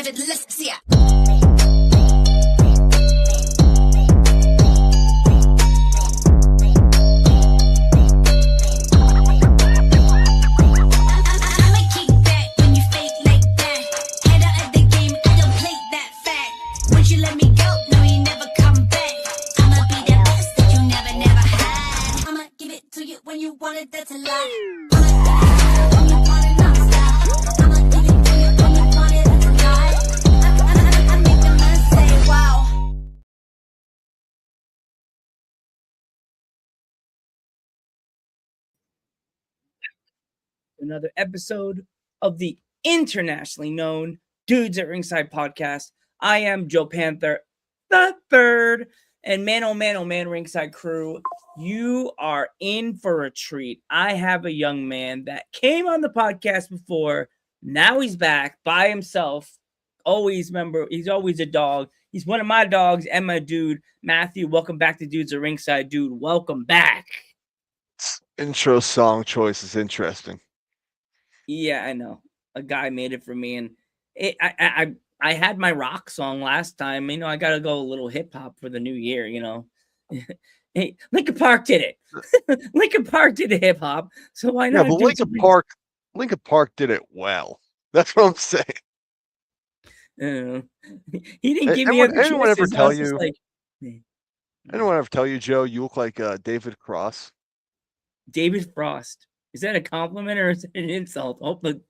started. Let's see ya. That's a lie. I make the man say wow. Another episode of the internationally known Dudes at Ringside Podcast. I am Joe Panther the Third, and man, oh man, Ringside crew, you are in for a treat. I have a young man that came on the podcast before. Now he's back by himself. Always remember, he's always a dog. He's one of my dogs and my dude, Matthew. Welcome back to Dudes at Ringside, dude. Welcome back. Intro song choice is interesting. Yeah, I know. A guy made it for me, and I had my rock song last time. You know, I gotta go a little hip hop for the new year. You know, hey, Linkin Park did it. Linkin Park did a hip hop, so why not? Yeah, but Linkin Park did it well. That's what I'm saying. He didn't give me anyone ever tell you? Like, anyone ever tell you, Joe, you look like David Cross? David Frost. Is that a compliment or is it an insult? Oh, but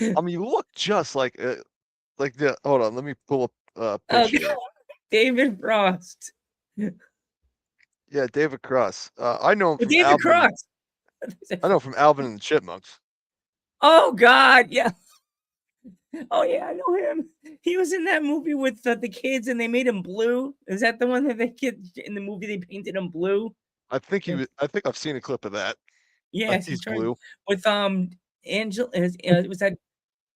I mean, you look just like the. Hold on, let me pull up a picture. David Frost. Yeah, David Cross. I know him from David Alvin. Cross. I know from Alvin and the Chipmunks. Oh God, yeah. Oh yeah, I know him. He was in that movie with the kids, and they made him blue. Is that the one that the kids in the movie they painted him blue? I think I've seen a clip of that. Yes, he's blue with Angela. Was that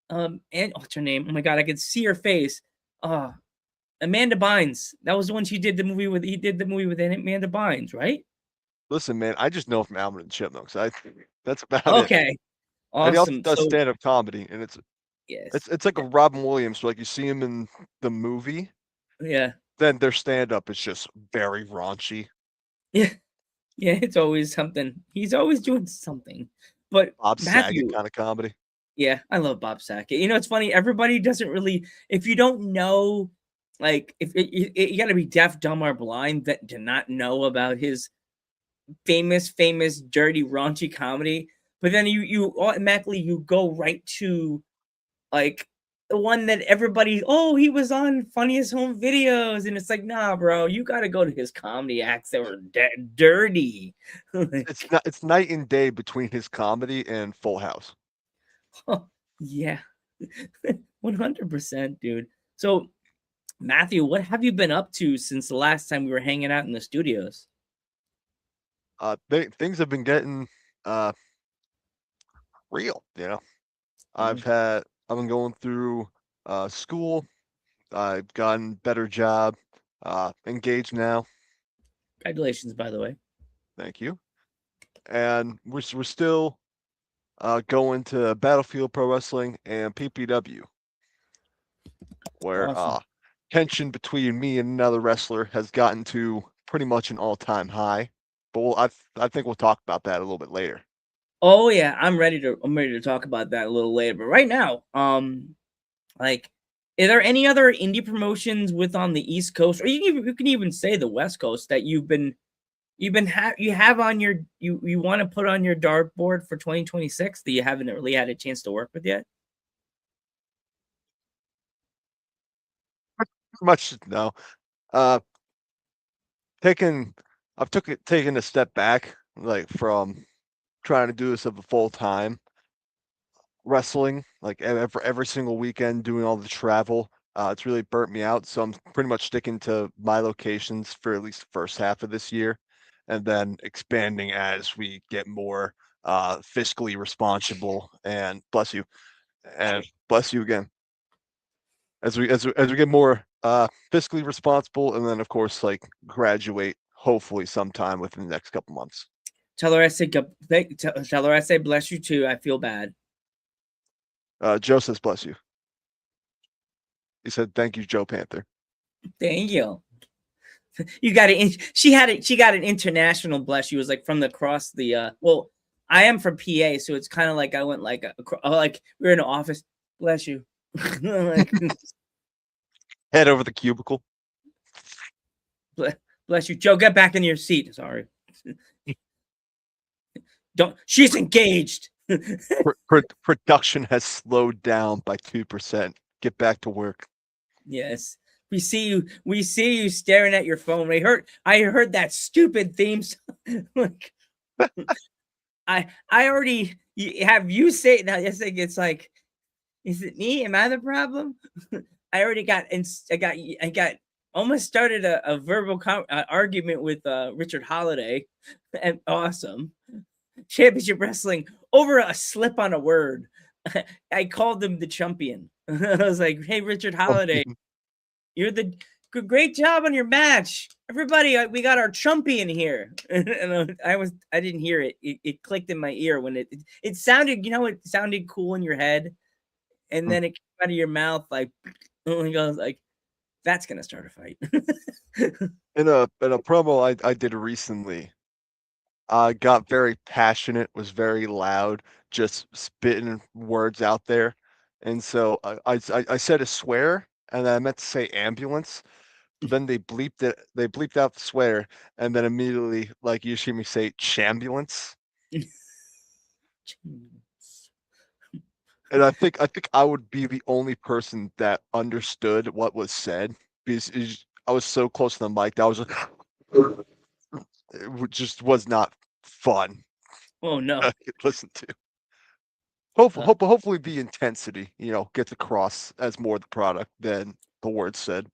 and what's her name? Oh my God, I could see her face. Amanda Bynes. That was the one she did the movie with. He did the movie with Amanda Bynes, right? Listen, man, I just know from Alvin and the Chipmunks. That's about it. Okay, awesome. And he also does stand-up comedy, and yes, it's like a Robin Williams. Like you see him in the movie, yeah. Then their stand-up is just very raunchy. Yeah, yeah. It's always something. He's always doing something. But Bob Matthew, Saget kind of comedy. Yeah, I love Bob Saget. You know, it's funny. Everybody doesn't really. If you don't know, like, if you got to be deaf, dumb, or blind that to not know about his famous, dirty, raunchy comedy. But then you automatically you go right to like the one that everybody, he was on Funniest Home Videos, and it's like, nah, bro, you got to go to his comedy acts that were dirty. It's night and day between his comedy and Full House. Oh, yeah, 100%, dude. So, Matthew, what have you been up to since the last time we were hanging out in the studios? Things have been getting real, you know. I've been going through school. I've gotten a better job. Engaged now. Congratulations, by the way. Thank you. And we're still going to Battlefield Pro Wrestling and PPW, where Awesome. Tension between me and another wrestler has gotten to pretty much an all-time high. But I think we'll talk about that a little bit later. Oh yeah, I'm ready to talk about that a little later. But right now, like, are there any other indie promotions on the East Coast, or you can even say the West Coast that you have on your you want to put on your dartboard for 2026 that you haven't really had a chance to work with yet? Much no. Taking a step back, like from trying to do this of a full time wrestling, like every single weekend, doing all the travel. It's really burnt me out. So I'm pretty much sticking to my locations for at least the first half of this year, and then expanding as we get more fiscally responsible. And bless you again. As we get more fiscally responsible, and then of course like graduate hopefully sometime within the next couple months. Tell her I say bless you too. I feel bad. Joe says bless you. He said, "Thank you, Joe Panther." Thank you. You got it. She had it. She got an international blush. She was like from across the. Well, I am from PA, so it's kind of like I went like like we were in an office. Bless you. Like, Head over the cubicle. bless you, Joe. Get back in your seat. Sorry. Don't. She's engaged. Production has slowed down by 2%. Get back to work. Yes. We see you. We see you staring at your phone. I heard that stupid theme song. Like, I already have you say now. Yes, it's like, is it me? Am I the problem? I already got. I got almost started a verbal argument with Richard Holiday, and awesome championship wrestling over a slip on a word. I called him the champion. I was like, "Hey, Richard Holiday, you're the great job on your match. Everybody, we got our champion here." And I didn't hear it. It clicked in my ear when it sounded, it sounded cool in your head, and then it came out of your mouth like, oh my god, like that's gonna start a fight. In a promo I did recently, I got very passionate, was very loud, just spitting words out there, and so I said a swear, and I meant to say ambulance, but then they bleeped it. They bleeped out the swear, and then immediately, like you see me say, chambulance. And I think I would be the only person that understood what was said because I was so close to the mic that I was like, it just was not fun Oh no. to listen to. Hopefully the intensity, gets across as more the product than the words said.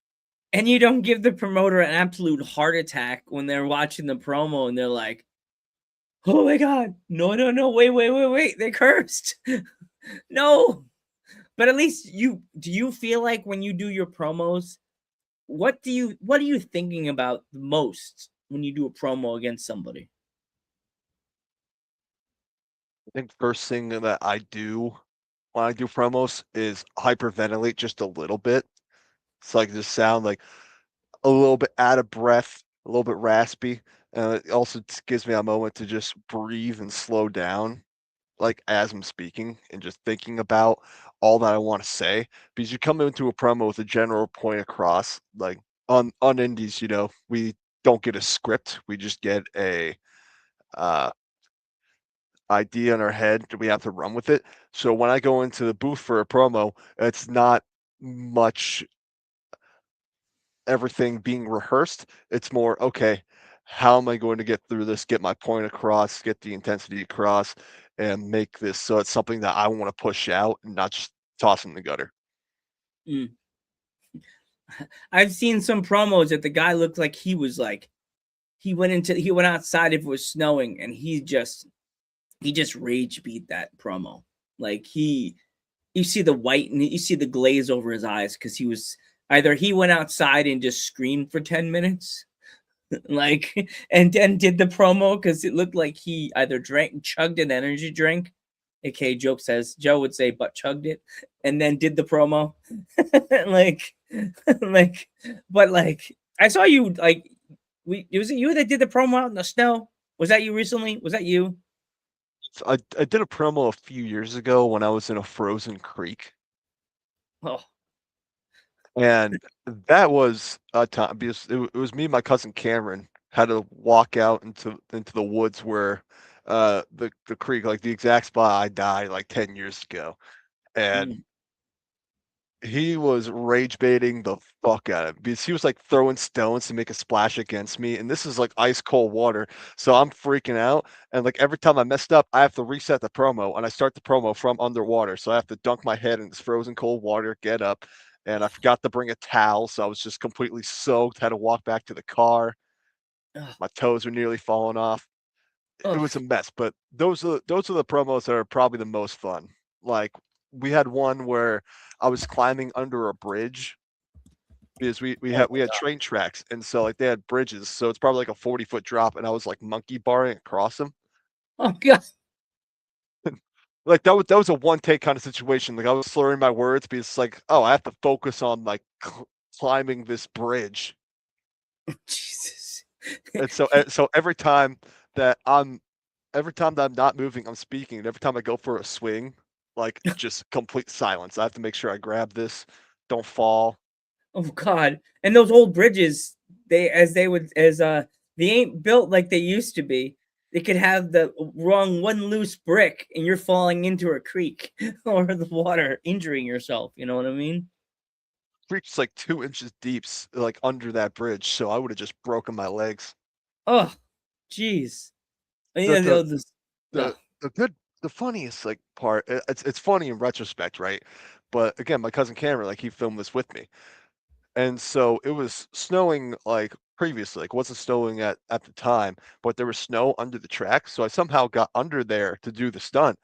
And you don't give the promoter an absolute heart attack when they're watching the promo and they're like, "Oh my god, no, wait, they cursed." No. But at least do you feel like when you do your promos, what are you thinking about the most when you do a promo against somebody? I think first thing that I do when I do promos is hyperventilate just a little bit. It's like just sound like a little bit out of breath, a little bit raspy. It also gives me a moment to just breathe and slow down, like as I'm speaking and just thinking about all that I want to say. Because you come into a promo with a general point across, like on indies, we don't get a script. We just get a uh idea in our head that we have to run with it. So when I go into the booth for a promo, it's not much everything being rehearsed. It's more, okay, how am I going to get through this, get my point across, get the intensity across, and make this so it's something that I want to push out and not just toss in the gutter. Mm. I've seen some promos that the guy looked like he went outside if it was snowing and he just rage beat that promo. Like you see the white and you see the glaze over his eyes because he went outside and just screamed for 10 minutes, like, and then did the promo because it looked like he either chugged an energy drink, aka Joe would say, but chugged it, and then did the promo, like, but like I saw you like was it you that did the promo out in the snow? Was that you recently? Was that you? So I did a promo a few years ago when I was in a frozen creek. Oh. And that was a time because it was me and my cousin Cameron had to walk out into the woods where the creek, like the exact spot I died like 10 years ago. And he was rage baiting the fuck out of it because he was like throwing stones to make a splash against me. And this is like ice cold water. So I'm freaking out. And like every time I messed up, I have to reset the promo and I start the promo from underwater. So I have to dunk my head in this frozen cold water, get up. And I forgot to bring a towel. So I was just completely soaked, had to walk back to the car. My toes were nearly falling off. It was a mess, but those are the promos that are probably the most fun. Like we had one where I was climbing under a bridge because we had train tracks, and so like they had bridges, so it's probably like a 40-foot drop, and I was like monkey barring across them. Oh god. Like that was a one take kind of situation. Like I was slurring my words because it's like, oh, I have to focus on like climbing this bridge. Jesus. And so every time that I'm not moving, I'm speaking. And every time I go for a swing, like just complete silence. I have to make sure I grab this, don't fall. Oh God. And those old bridges, they ain't built like they used to be. They could have the wrong one loose brick and you're falling into a creek or the water, injuring yourself. You know what I mean? Creek's like 2 inches deep, like under that bridge. So I would have just broken my legs. Oh, jeez. The Yeah, the ugh. the good the funniest like part. It's funny in retrospect, right? But again, my cousin Cameron, like he filmed this with me. And so it was snowing like previously, like it wasn't snowing at the time, but there was snow under the track. So I somehow got under there to do the stunt.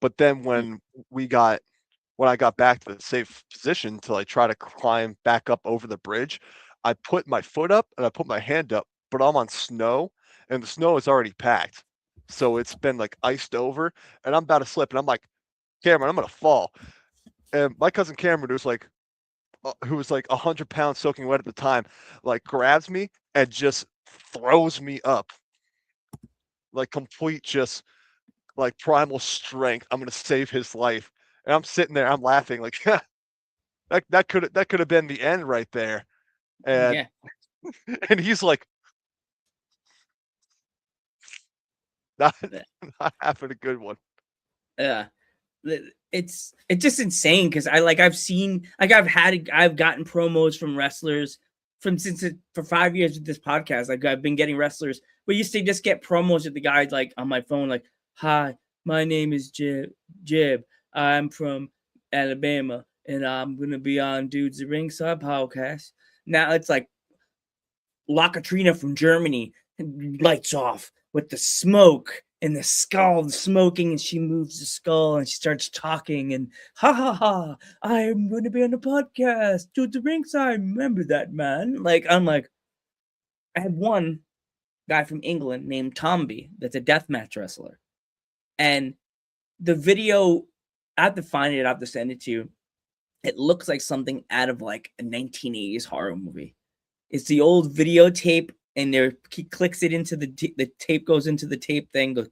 But then when I got back to the safe position to like try to climb back up over the bridge, I put my foot up and I put my hand up, but I'm on snow and the snow is already packed. So it's been like iced over and I'm about to slip and I'm like, Cameron, I'm gonna fall. And my cousin Cameron was like, who was like 100 pounds soaking wet at the time, like grabs me and just throws me up. Like complete just like primal strength. I'm gonna save his life. And I'm sitting there, I'm laughing, like that could have been the end right there. And Yeah. and he's like not, not having a good one. Yeah. It's just insane because I've seen I've gotten promos from wrestlers for 5 years with this podcast. Like I've been getting wrestlers. We used to just get promos with the guys like on my phone, like, "Hi, my name is Jib. I'm from Alabama, and I'm gonna be on Dudes At Ringside Podcast." Now it's like La Katrina from Germany, lights off with the smoke and the skull smoking, and she moves the skull and she starts talking and ha ha ha, I'm going to be on the podcast to the ringside. Remember that, man? Like, I'm like, I had one guy from England named Tomby that's a deathmatch wrestler. And the video, I have to find it, I have to send it to you. It looks like something out of like a 1980s horror movie. It's the old videotape, and he clicks it into the tape goes into the tape thing. Goes,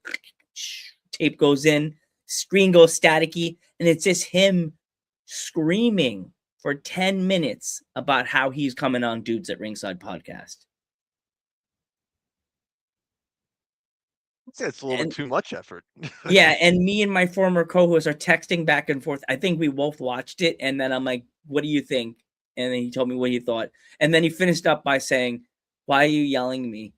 tape goes in, screen goes staticky, and it's just him screaming for 10 minutes about how he's coming on Dudes at Ringside Podcast. It's a little bit too much effort. Yeah, and me and my former co-host are texting back and forth. I think we both watched it, and then I'm like, "What do you think?" And then he told me what he thought, and then he finished up by saying, "Why are you yelling at me?"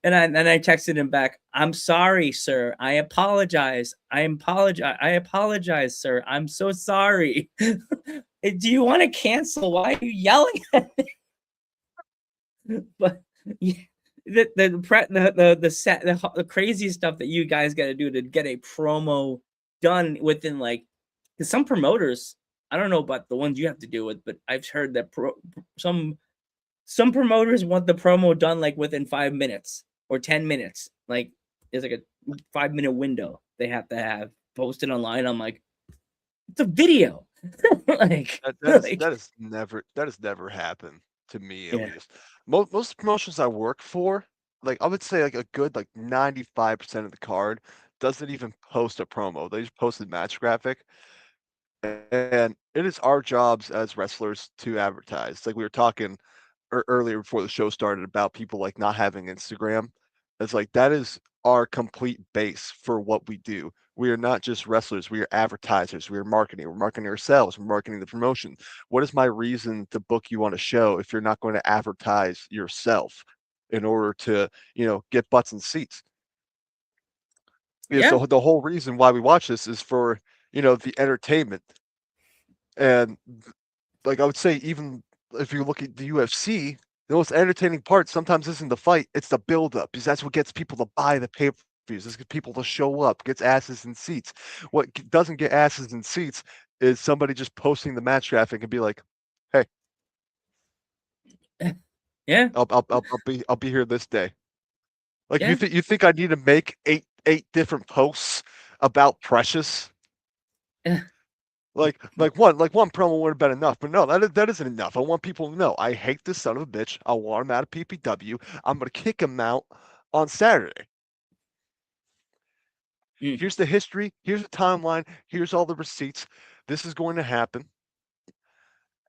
and I texted him back, "I'm sorry, sir. I apologize. I apologize, sir. I'm so sorry. Do you want to cancel? Why are you yelling at me?" But yeah, the crazy stuff that you guys got to do to get a promo done within like, because some promoters, I don't know about the ones you have to deal with, but I've heard that some promoters want the promo done like within 5 minutes or 10 minutes. Like there's like a 5-minute window they have to have posted online. I'm like, it's a video. Like that has never happened to me at least. Most promotions I work for, like I would say like a good like 95% of the card doesn't even post a promo. They just post a match graphic. And it is our jobs as wrestlers to advertise. Like we were talking earlier before the show started about people like not having Instagram. It's like that is our complete base for what we do. We are not just wrestlers, we are advertisers, we are marketing, we're marketing ourselves, we're marketing the promotion. What is my reason to book you on a show if you're not going to advertise yourself in order to, get butts and seats? So the whole reason why we watch this is for, the entertainment. And like I would say, even if you look at the UFC, the most entertaining part sometimes isn't the fight, it's the build-up, because that's what gets people to buy the pay-per-views. This gets people to show up, gets asses in seats. What doesn't get asses in seats is somebody just posting the match graphic and be like, "Hey, yeah, I'll be here this day." Like yeah. you think I need to make eight different posts about Precious Like one promo would have been enough, but no, that isn't enough. I want people to know I hate this son of a bitch. I want him out of PPW. I'm gonna kick him out on Saturday. Mm. Here's the history. Here's the timeline. Here's all the receipts. This is going to happen.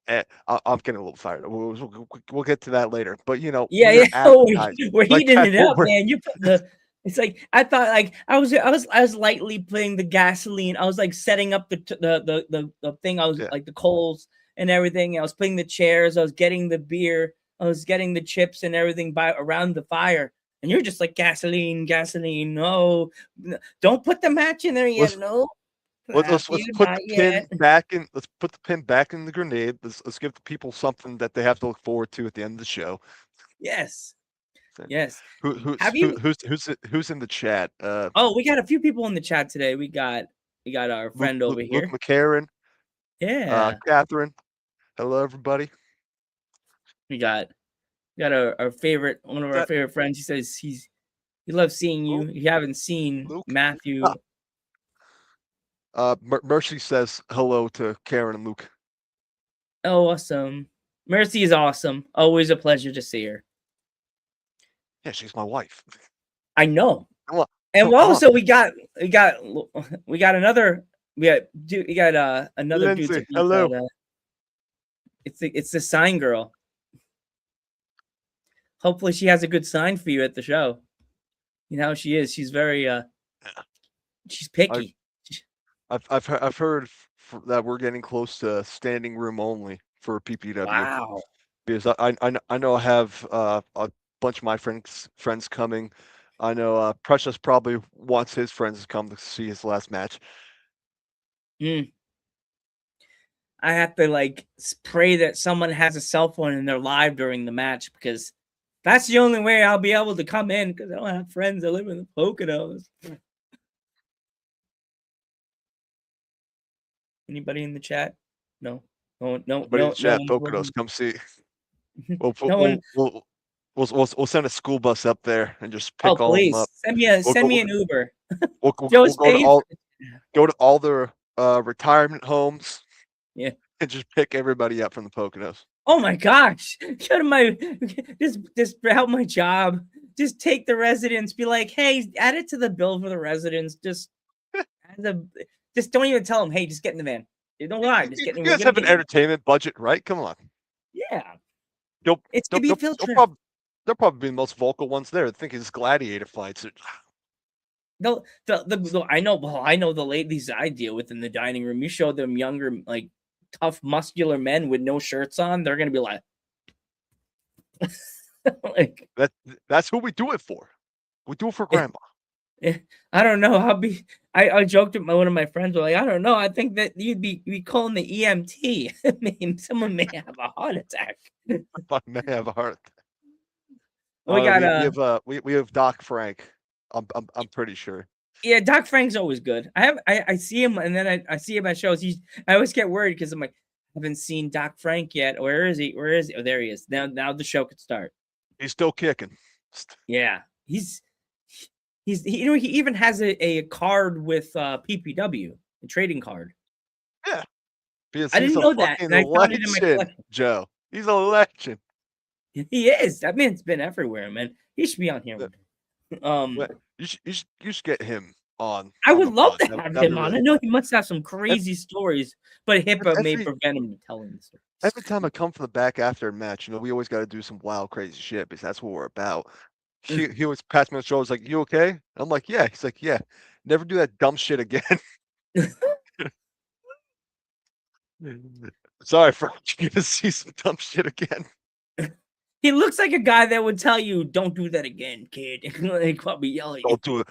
I'm getting a little fired. We'll get to that later. But Yeah, when you're Oh, advertising, we're like heating that, it up, man. You put the. It's like I thought, like I was lightly putting the gasoline. I was like setting up the thing. I was yeah. like the coals and everything. I was putting the chairs. I was getting the beer. I was getting the chips and everything by around the fire. And you're just like gasoline. No, don't put the match in there yet. Let's No, let's Matthew, put not the pin yet. back in. Let's put the pin back in the grenade. Let's give the people something that they have to look forward to at the end of the show. Yes, So, yes. who's Have you? who's in the chat? Oh, we got a few people in the chat today. We got our friend over Luke here. McCarron, Yeah. Catherine. Hello, everybody. We got our favorite, one of our favorite friends. He says he loves seeing you. You haven't seen Luke? Matthew. Mercy says hello to Karen and Luke. Oh, awesome. Mercy is awesome. Always a pleasure to see her. Yeah, she's my wife. I know. Come on. And also we got another another Lindsay, dude. hello. It's the sign girl. Hopefully she has a good sign for you at the show. You know how she is. She's very she's picky. I've heard that we're getting close to standing room only for PPW. Wow. Because I know I have a bunch of my friends coming. I know Precious probably wants his friends to come to see his last match. I have to pray that someone has a cell phone and they're live during the match, because that's the only way I'll be able to come in, because I don't have friends that live in the Poconos. Anybody in the chat? No. Nobody in the chat. Poconos, come see. We'll send a school bus up there and just pick all of them up. Send me an Uber. We'll go to all the retirement homes. Yeah. And just pick everybody up from the Poconos. Oh my gosh! Go to my just help my job. Just take the residents. Be like, hey, add it to the bill for the residents. Just don't even tell them. Hey, just get in the van. Don't lie. Just get in. You guys have an entertainment budget, right? Come on. Yeah. It's gonna be a field trip. They'll probably be the most vocal ones there. I think it's gladiator fights. I know the ladies I deal with in the dining room. You show them younger, like tough, muscular men with no shirts on, they're gonna be like, that's who we do it for. We do it for grandma. I don't know. I joked with one of my friends. Like, I don't know. I think that you'd be calling the EMT. I mean, someone may have a heart attack. I may have a heart attack. We have Doc Frank. I'm pretty sure. Yeah, Doc Frank's always good. I see him, and then I see him at shows. I always get worried because I'm like, I haven't seen Doc Frank yet. Where is he? Oh, there he is. Now the show could start. He's still kicking. Yeah, he even has a card with PPW, a trading card. Yeah, I didn't know that. And I found it in my collection. Joe, he's a legend. He is. That man's been everywhere, man. He should be on here. You should get him on. I would love to have him on. I know he must have some crazy stories, but HIPAA may prevent him from telling the story. Every time I come from the back after a match, we always got to do some wild, crazy shit because that's what we're about. He always passed me on the shoulder. He's like, "You okay?" I'm like, "Yeah." He's like, "Yeah, never do that dumb shit again." Sorry, Frank. You're gonna see some dumb shit again. He looks like a guy that would tell you, "Don't do that again, kid." He probably yell at you. Don't do it.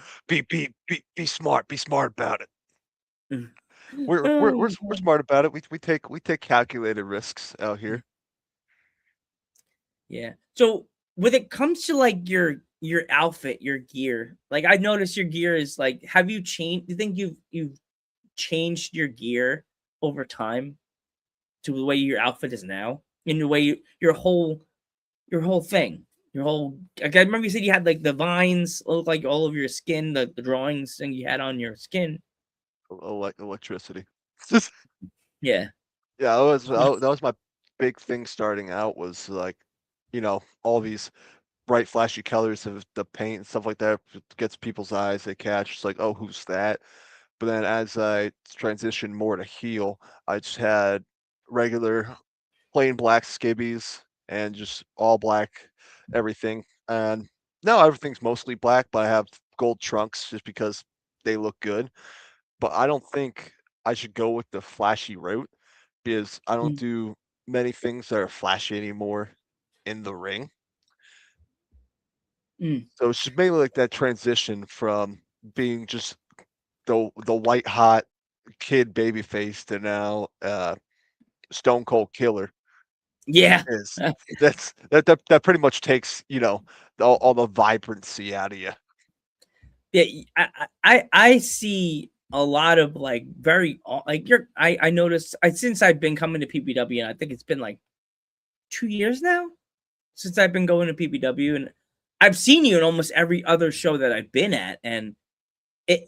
Be smart. Be smart about it. We're smart about it. We take calculated risks out here. Yeah. So when it comes to like your outfit, your gear, like I noticed your gear is like, have you changed? Do you think you've changed your gear over time to the way your outfit is now, in the way your whole thing, like I remember you said you had like the vines look like all of your skin, the drawings thing you had on your skin. Electricity. Yeah. Yeah, that was my big thing starting out was like, all these bright flashy colors of the paint and stuff like that gets people's eyes. They catch. It's like, oh, who's that? But then as I transitioned more to heel, I just had regular plain black skibbies and just all black everything. And now everything's mostly black, but I have gold trunks just because they look good. But I don't think I should go with the flashy route because I don't Mm, do many things that are flashy anymore in the ring. mm. So it's just mainly like that transition from being just the white hot kid babyface to now Stone Cold Killer Yeah. is that pretty much takes all the vibrancy out of you. Yeah, I see a lot of like like I noticed since I've been coming to PPW, and I think it's been like 2 years now since I've been going to PPW, and I've seen you in almost every other show that I've been at, and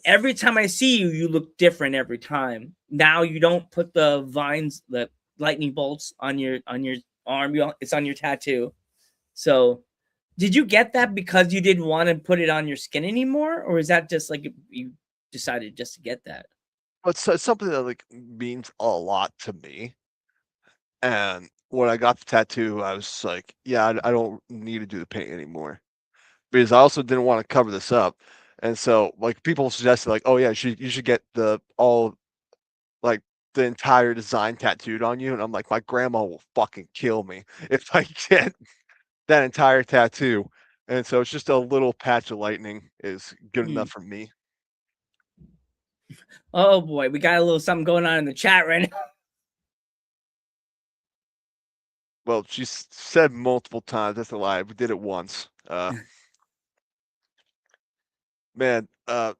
every time I see you, you look different every time. Now you don't put the vines, the lightning bolts on your arm. It's on your tattoo. So did you get that because you didn't want to put it on your skin anymore, or is that just like you decided just to get that? But it's something that like means a lot to me. And when I got the tattoo, I was like, yeah, I don't need to do the paint anymore because I also didn't want to cover this up. And so like people suggested like, oh yeah, you should get like the entire design tattooed on you. And I'm like, my grandma will fucking kill me if I get that entire tattoo. And so it's just a little patch of lightning is good enough Mm. for me. Oh boy, we got a little something going on in the chat right now. Well, she said multiple times. That's a lie. We did it once. Man, that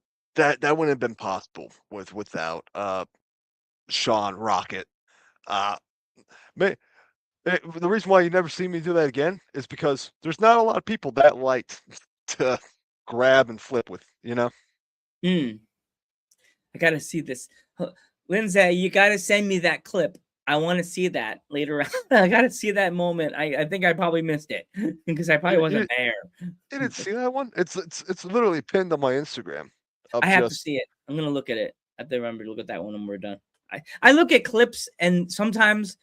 wouldn't have been possible without Sean Rocket. Uh, man, the reason why you never see me do that again is because there's not a lot of people that light to grab and flip with. Mm, I gotta see this. Lindsay, you gotta send me that clip. I want to see that later on. I gotta see that moment. I think I probably missed it because I probably You, you, wasn't there. you didn't see that one? It's literally pinned on my Instagram. I Of have to just see it. I'm gonna look at it. I have to remember to look at that one when we're done. I look at clips and sometimes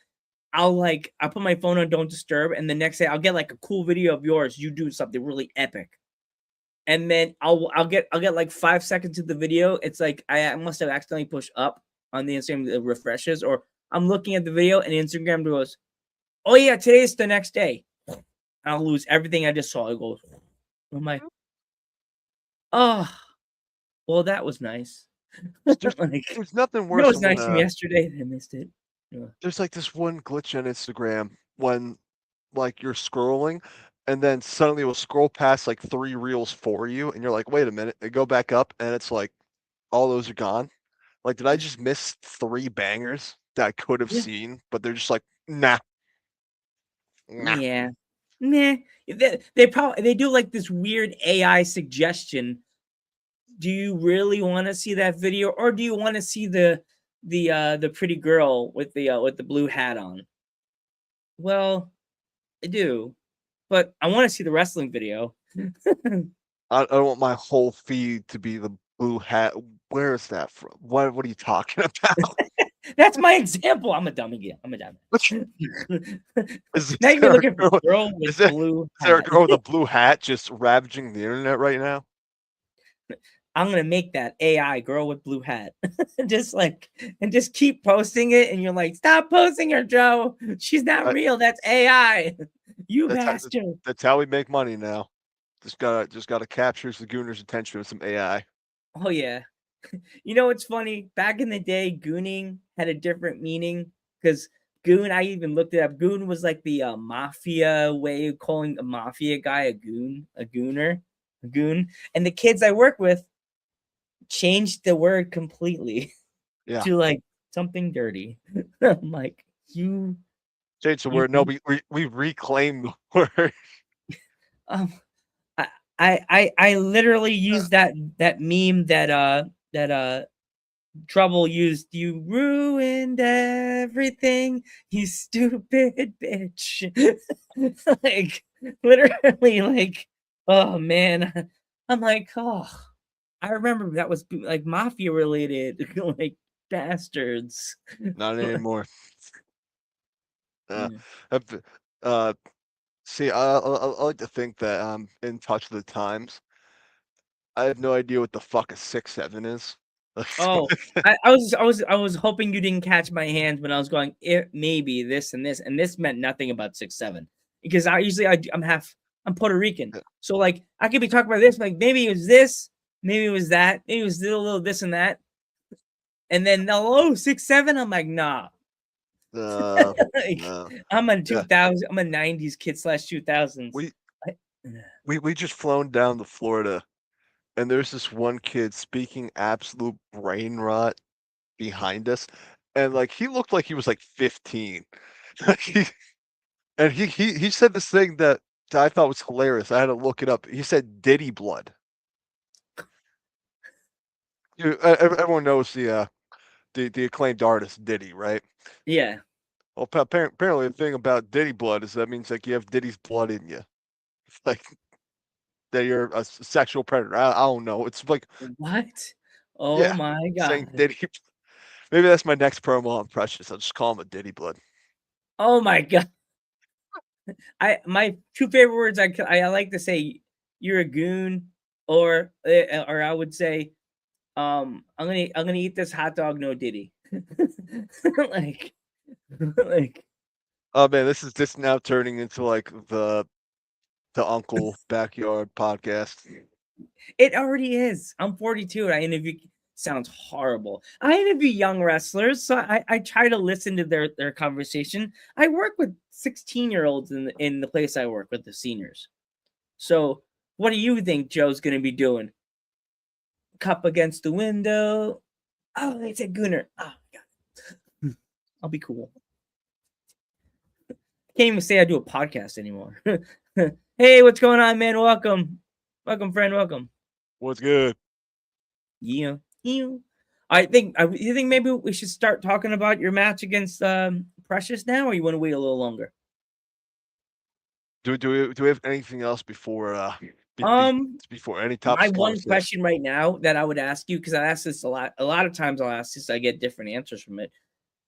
I'll put my phone on don't disturb, and the next day I'll get like a cool video of yours. You do something really epic. And then I'll get like 5 seconds of the video. It's like I must have accidentally pushed up on the Instagram, it refreshes, or I'm looking at the video and Instagram goes, oh yeah, today's the next day. I'll lose everything I just saw. It goes, I'm like, oh, well, that was nice. there's Like, there's nothing it worse was than when nice from yesterday. And I missed it. Yeah. there's like this one glitch on Instagram when like you're scrolling and then suddenly it will scroll past like 3 reels for you and you're like, wait a minute, they go back up and it's like all those are gone. Like, did I just miss 3 bangers that I could have Yeah. seen, but they're just like, nah, nah. Yeah. Nah. They probably they do like this weird AI suggestion. Do you really want to see that video, or do you want to see the pretty girl with the blue hat on? Well, I do, but I want to see the wrestling video. I don't want my whole feed to be the blue hat. Where is that from? What are you talking about? That's my example. I'm a dummy. Yeah, I'm a dummy. Is Now you're there a looking for girl, girl is with there, blue is there a hat. girl with a blue hat just ravaging the internet right now? I'm gonna make that AI girl with blue hat. just keep posting it, and you're like, stop posting her, Joe. She's not Right? real. That's AI. You That's how, bastard. that's how we make money now. Just gotta capture the Gooner's attention with some AI. Oh yeah. You know what's funny? Back in the day, gooning had a different meaning because goon. I even looked it up. Goon was like the mafia way of calling a mafia guy a goon, a gooner, a goon. And the kids I work with changed the word completely Yeah. to like something dirty. I'm like, Change the you, word. No, we reclaim the word. um, I literally used that meme that Trouble used you ruined everything, you stupid bitch. Like literally, like, oh man. I'm like, oh, I remember that was like mafia related, like bastards. Not anymore. Uh, Yeah. I've, uh, see, I like to think that I'm in touch with the times. I have no idea what the fuck a 6'7" is. Oh, I was hoping you didn't catch my hand when I was going, it maybe this and this meant nothing about 6'7", because I'm Puerto Rican, so like I could be talking about this, like maybe it was this, maybe it was that, maybe it was a little this and that, and then oh 6'7", I'm like nah. Like, Uh, I'm a yeah. 2000, I'm a 90s kid slash 2000s. We I- we just flown down to Florida, and there's this one kid speaking absolute brain rot behind us, and like he looked like he was like 15. Like, he said this thing that I thought was hilarious. I had to look it up. He said Diddy blood. Everyone knows the acclaimed artist Diddy, right? yeah. Well, apparently the thing about Diddy blood is that means like you have Diddy's blood in you, like that you're a sexual predator. I don't know. It's like, What? Oh yeah, my saying god. Diddy. Maybe that's my next promo on Precious. I'll just call him a Diddy blood. Oh my god. My two favorite words I like to say, you're a goon, or I would say, I'm gonna eat this hot dog, no Diddy. like like Oh man, this is just now turning into like the uncle backyard podcast. it already is. I'm 42 and I interview, sounds horrible. I interview young wrestlers, so I try to listen to their conversation. I work with 16-year-olds in the place I work with, the seniors. So what do you think Joe's gonna be doing? Cup against the window. Oh, they said Gunner. Oh, God. I'll be cool. Can't even say I do a podcast anymore. Hey, what's going on, man? Welcome. Welcome, friend. Welcome. What's good? Yeah. Yeah. You think maybe we should start talking about your match against Precious now, or you want to wait a little longer? Do we have anything else before before any My topics of one conversation? question right now that I would ask you, because I ask this a lot. A lot of times I'll ask this, I get different answers from it.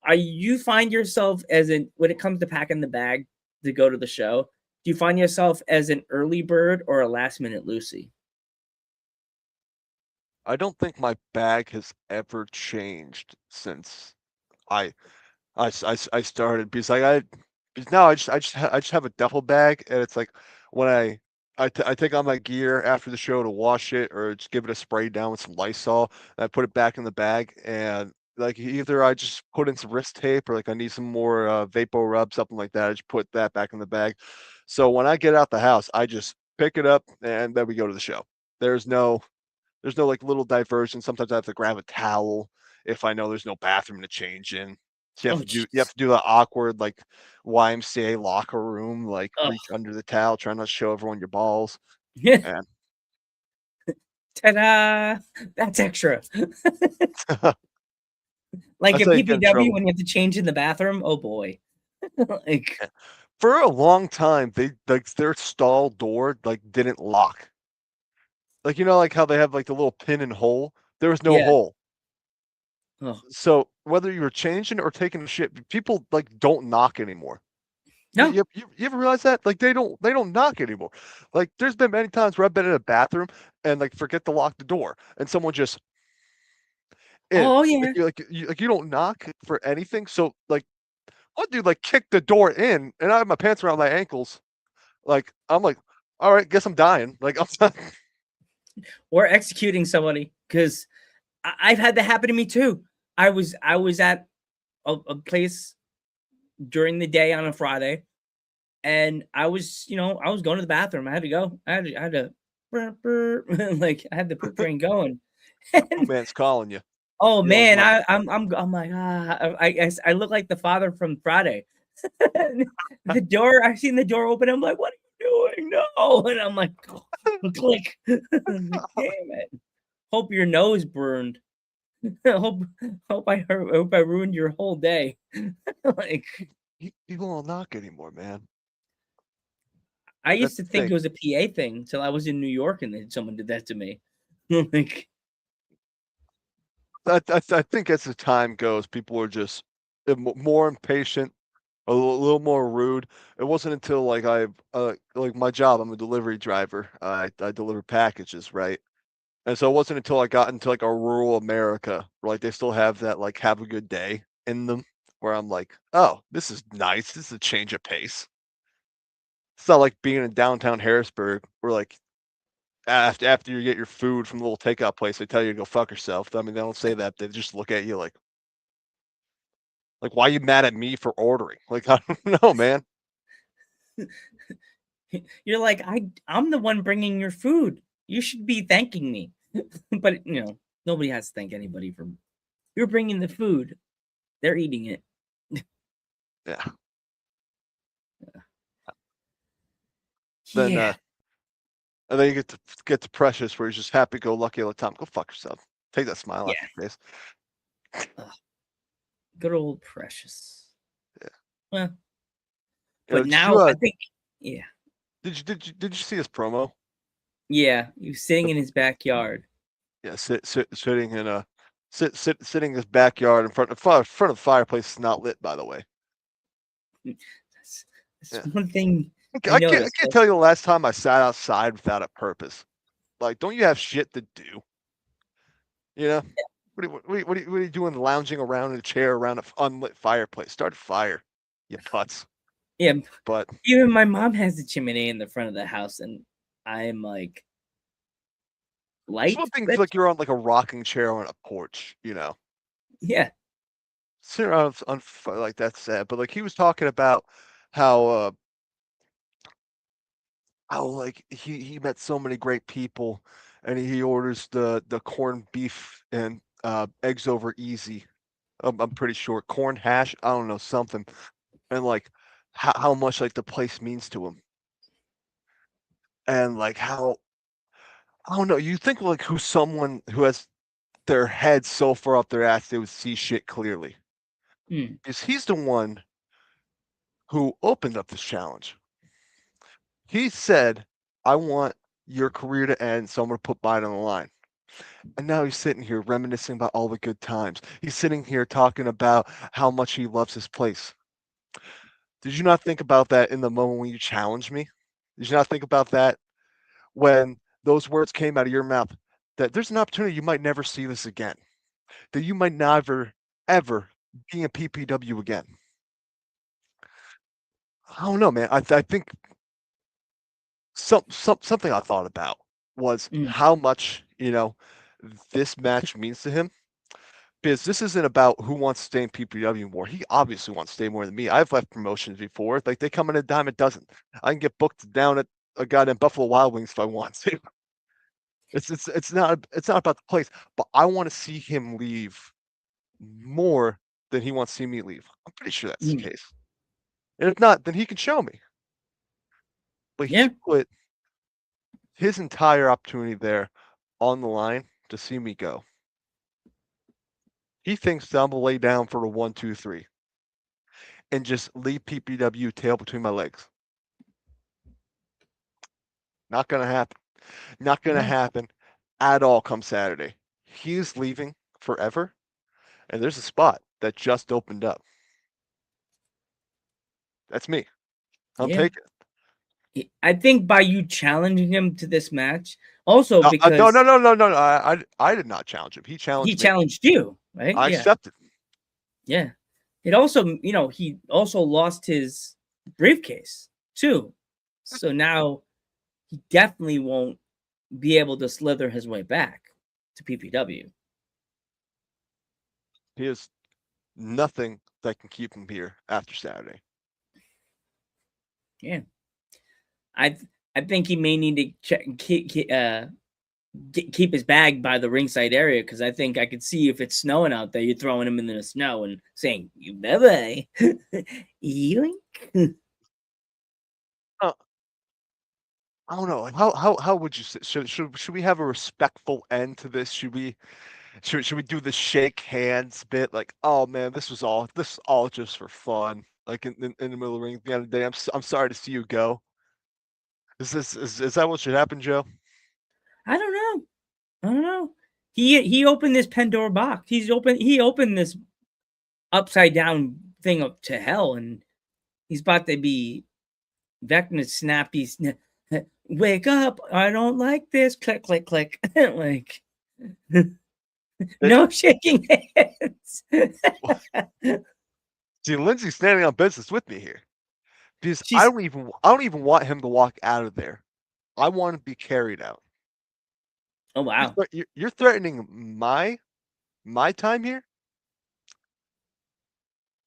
Are you find yourself as in when it comes to packing the bag to go to the show? Do you find yourself as an early bird or a last minute Lucy? I don't think my bag has ever changed since I I started because like because now I just have a duffel bag and it's like when I take on my gear after the show to wash it or just give it a spray down with some Lysol and I put it back in the bag and like either I just put in some wrist tape or like I need some more Vapo Rub, something like that. I just put that back in the bag. So when I get out the house, I just pick it up and then we go to the show. There's no there's no like little diversion. Sometimes I have to grab a towel if I know there's no bathroom to change in. So Oh, you have jeez. to do that awkward like YMCA locker room, like Oh, reach under the towel, try not to show everyone your balls. yeah. And Ta-da! That's extra. Like that's at how you get in PPW trouble. when you have to change in the bathroom. Oh boy. Like, For a long time, they like their stall door like didn't lock. Like you know, like how they have like the little pin and hole. There was no yeah. hole. Oh So whether you were changing or taking a shit, people like don't knock anymore. no. You ever realize that? Like they don't knock anymore. Like there's been many times where I've been in a bathroom and like forget to lock the door and someone just in. Oh Like yeah. you don't knock for anything. So like one dude like kicked the door in and I have my pants around my ankles. Like I'm like, all right, guess I'm dying. Like I'm not, Or executing somebody, because I've had that happen to me too. I was at a place during the day on a Friday, and I was going to the bathroom. I had to go. I had to like I had the poop train going. oh man, it's calling you. Oh You don't man, know. I'm like, I look like the father from Friday. The door, I seen the door open. I'm like, what are you doing? No, and I'm like, click. I'm like, damn it. Hope your nose burned. hope I ruined your whole day. Like, People don't knock anymore, man. I used That's to the think thing. it was a PA thing until I was in New York and then someone did that to me. Like, I think as the time goes, people are just more impatient, little more rude. It wasn't until like like my job, I'm a delivery driver. I deliver packages, right? And so it wasn't until I got into like a rural America where like they still have that like have a good day in them, where I'm like, oh, this is nice. This is a change of pace. It's not like being in downtown Harrisburg where like after you get your food from the little takeout place, they tell you to go fuck yourself. I mean, they don't say that. They just look at you like, why are you mad at me for ordering? Like, I don't know, man. you're like, I'm the one bringing your food. You should be thanking me. But nobody has to thank anybody for you're bringing the food. They're eating it. Yeah. Then Yeah. and then you get to Precious where he's just happy go lucky all the time. Go fuck yourself. Take that smile off Yeah. your face. Good old Precious. Yeah. Well, You know, but now I think, yeah. did you see his promo? Yeah. He was sitting in his backyard. Yeah, sitting in a sitting in his backyard in front of the fireplace is not lit, by the way. That's Yeah. one thing I can't noticed. tell you the last time I sat outside without a purpose. Like, don't you have shit to do? You know, what are you doing lounging around in a chair around an unlit fireplace? Start a fire, you putz. Yeah. But Even my mom has a chimney in the front of the house, and I'm like, it's light? one thing if like you're on like a rocking chair on a porch, you know. Yeah. Sitting around like that's sad. But like he was talking about how like he met so many great people, and he orders the corned beef and eggs over easy. I'm pretty sure corn hash. I don't know something, and like how much like the place means to him, and like how I don't know. You think like who's someone who has their head so far up their ass they would see shit clearly. Hmm. Is he's the one who opened up this challenge. He said, "I want your career to end, so I'm going to put mine on the line." And now he's sitting here reminiscing about all the good times. He's sitting here talking about how much he loves his place. Did you not think about that in the moment when you challenged me? Did you not think about that when those words came out of your mouth? That there's an opportunity you might never see this again. That you might never, ever be in PPW again. I don't know, man. I think something I thought about was Mm. how much this match means to him. Because this isn't about who wants to stay in PPW more. He obviously wants to stay more than me. I've left promotions before. Like they come in a dime a dozen. I can get booked down at a goddamn Buffalo Wild Wings if I want to. It's not about the place, but I want to see him leave more than he wants to see me leave. I'm pretty sure that's the Mm. case. And if not, then he can show me. But he Yeah. put his entire opportunity there on the line to see me go. He thinks that I'm gonna lay down for the 1, 2, 3 and just leave PPW tail between my legs. Not gonna happen. Not gonna No. happen at all come Saturday. He's leaving forever, and there's a spot that just opened up. That's me. I'm Yeah. taking it. I think by you challenging him to this match, also No, because no. I did not challenge him. He he challenged me. challenged you, right? I Yeah. accepted. Yeah. It also, he also lost his briefcase too. So now he definitely won't be able to slither his way back to PPW. He has nothing that can keep him here after Saturday. Yeah. I I think he may need to keep his bag by the ringside area because I think I could see if it's snowing out there, you're throwing him in the snow and saying, "You bye bye." Yoink. Uh, I don't know. How would you say should we have a respectful end to this? Should we Should we do the shake hands bit? Like, oh man, this is all just for fun. Like in the middle of the ring at the end of the day, I'm sorry to see you go. Is that what should happen, Joe? I don't know. I don't know. He opened this Pandora box. He opened this upside down thing up to hell, and he's about to be Vecna snappy. Wake up! I don't like this. Click, click, click. Like no shaking hands. See, Lindsay's standing on business with me here because She's- I don't even want him to walk out of there. I want him to be carried out. Oh wow! You're threatening my time here.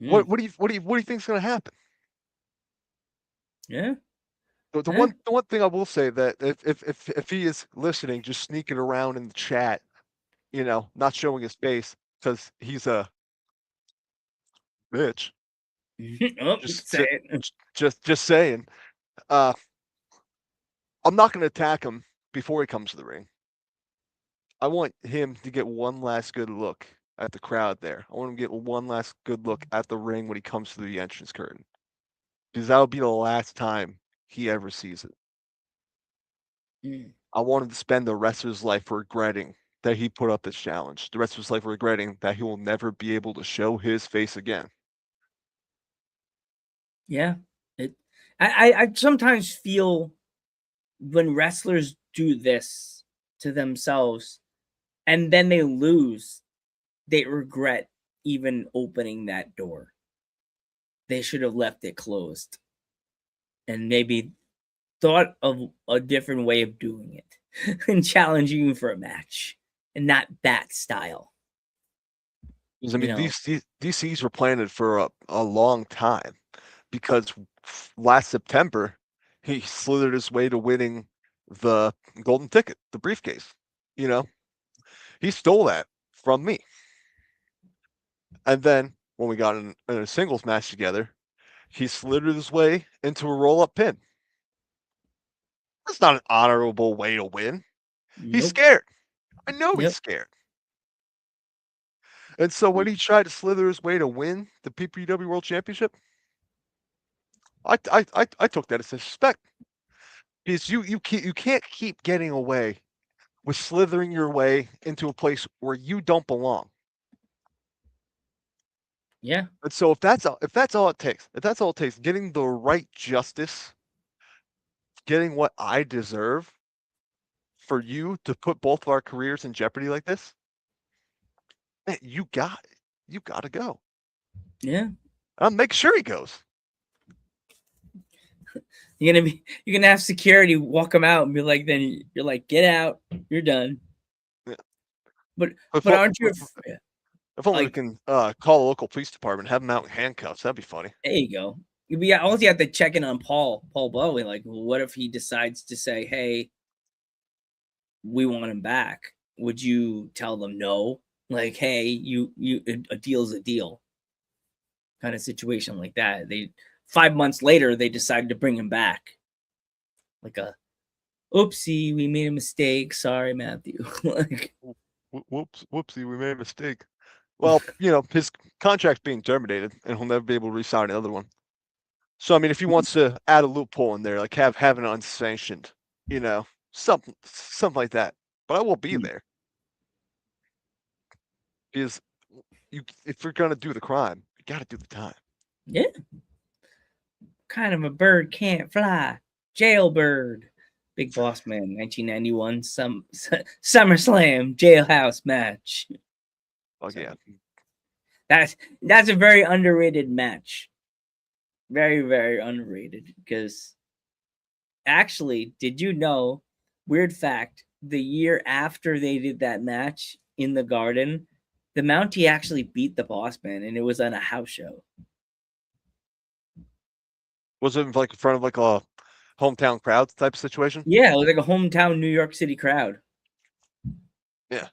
What do you think is going to happen? Yeah. The one thing I will say that if he is listening, just sneaking around in the chat, not showing his face because he's a bitch. Oh, Just say it. just saying. I'm not going to attack him before he comes to the ring. I want him to get one last good look at the crowd there. I want him to get one last good look at the ring when he comes to the entrance curtain, because that'll be the last time he ever sees it. I want him to spend the rest of his life regretting that he put up this challenge. The rest of his life regretting that he will never be able to show his face again. Yeah. I sometimes feel when wrestlers do this to themselves and then they lose, they regret even opening that door. They should have left it closed and maybe thought of a different way of doing it and challenging you for a match and not that style. Because I mean, these seeds were planted for a long time, because last September he slithered his way to winning the golden ticket, the briefcase. He stole that from me. And then when we got in a singles match together, he slithered his way into a roll-up pin. That's not an honorable way to win. He's Nope. scared. I know Yep. he's scared. And so when he tried to slither his way to win the PPW World Championship, I took that as disrespect. Because you can't keep getting away with slithering your way into a place where you don't belong. Yeah. And so if that's all it takes, getting the right justice, getting what I deserve for you to put both of our careers in jeopardy like this, man, you got to go. Yeah. I'll make sure he goes. You're gonna have security walk him out and be like, then you're like, get out, you're done. Yeah. But aren't you? If only we can call a local police department, have him out in handcuffs. That'd be funny. There you go. Yeah, also you have to check in on Paul Bowie. Like, well, what if he decides to say, "Hey, we want him back"? Would you tell them no? Like, hey, a deal's a deal. Kind of situation like that. 5 months later, they decided to bring him back. Like oopsie, we made a mistake. Sorry, Matthew. Like, whoopsie, we made a mistake. Well, his contract's being terminated, and he'll never be able to re-sign another one. So, I mean, if he wants to add a loophole in there, like have an unsanctioned, something like that. But I will be there, because if you're gonna do the crime, you got to do the time. Yeah. Kind of a bird can't fly. Jailbird. Big Boss Man, 1991, SummerSlam jailhouse match. Oh yeah. That's a very underrated match. Very, very underrated, because actually, did you know, weird fact, the year after they did that match in the Garden, the Mountie actually beat the Boss Man, and it was on a house show. Was it like in front of like a hometown crowd type situation? Yeah, it was like a hometown New York City crowd. Yeah.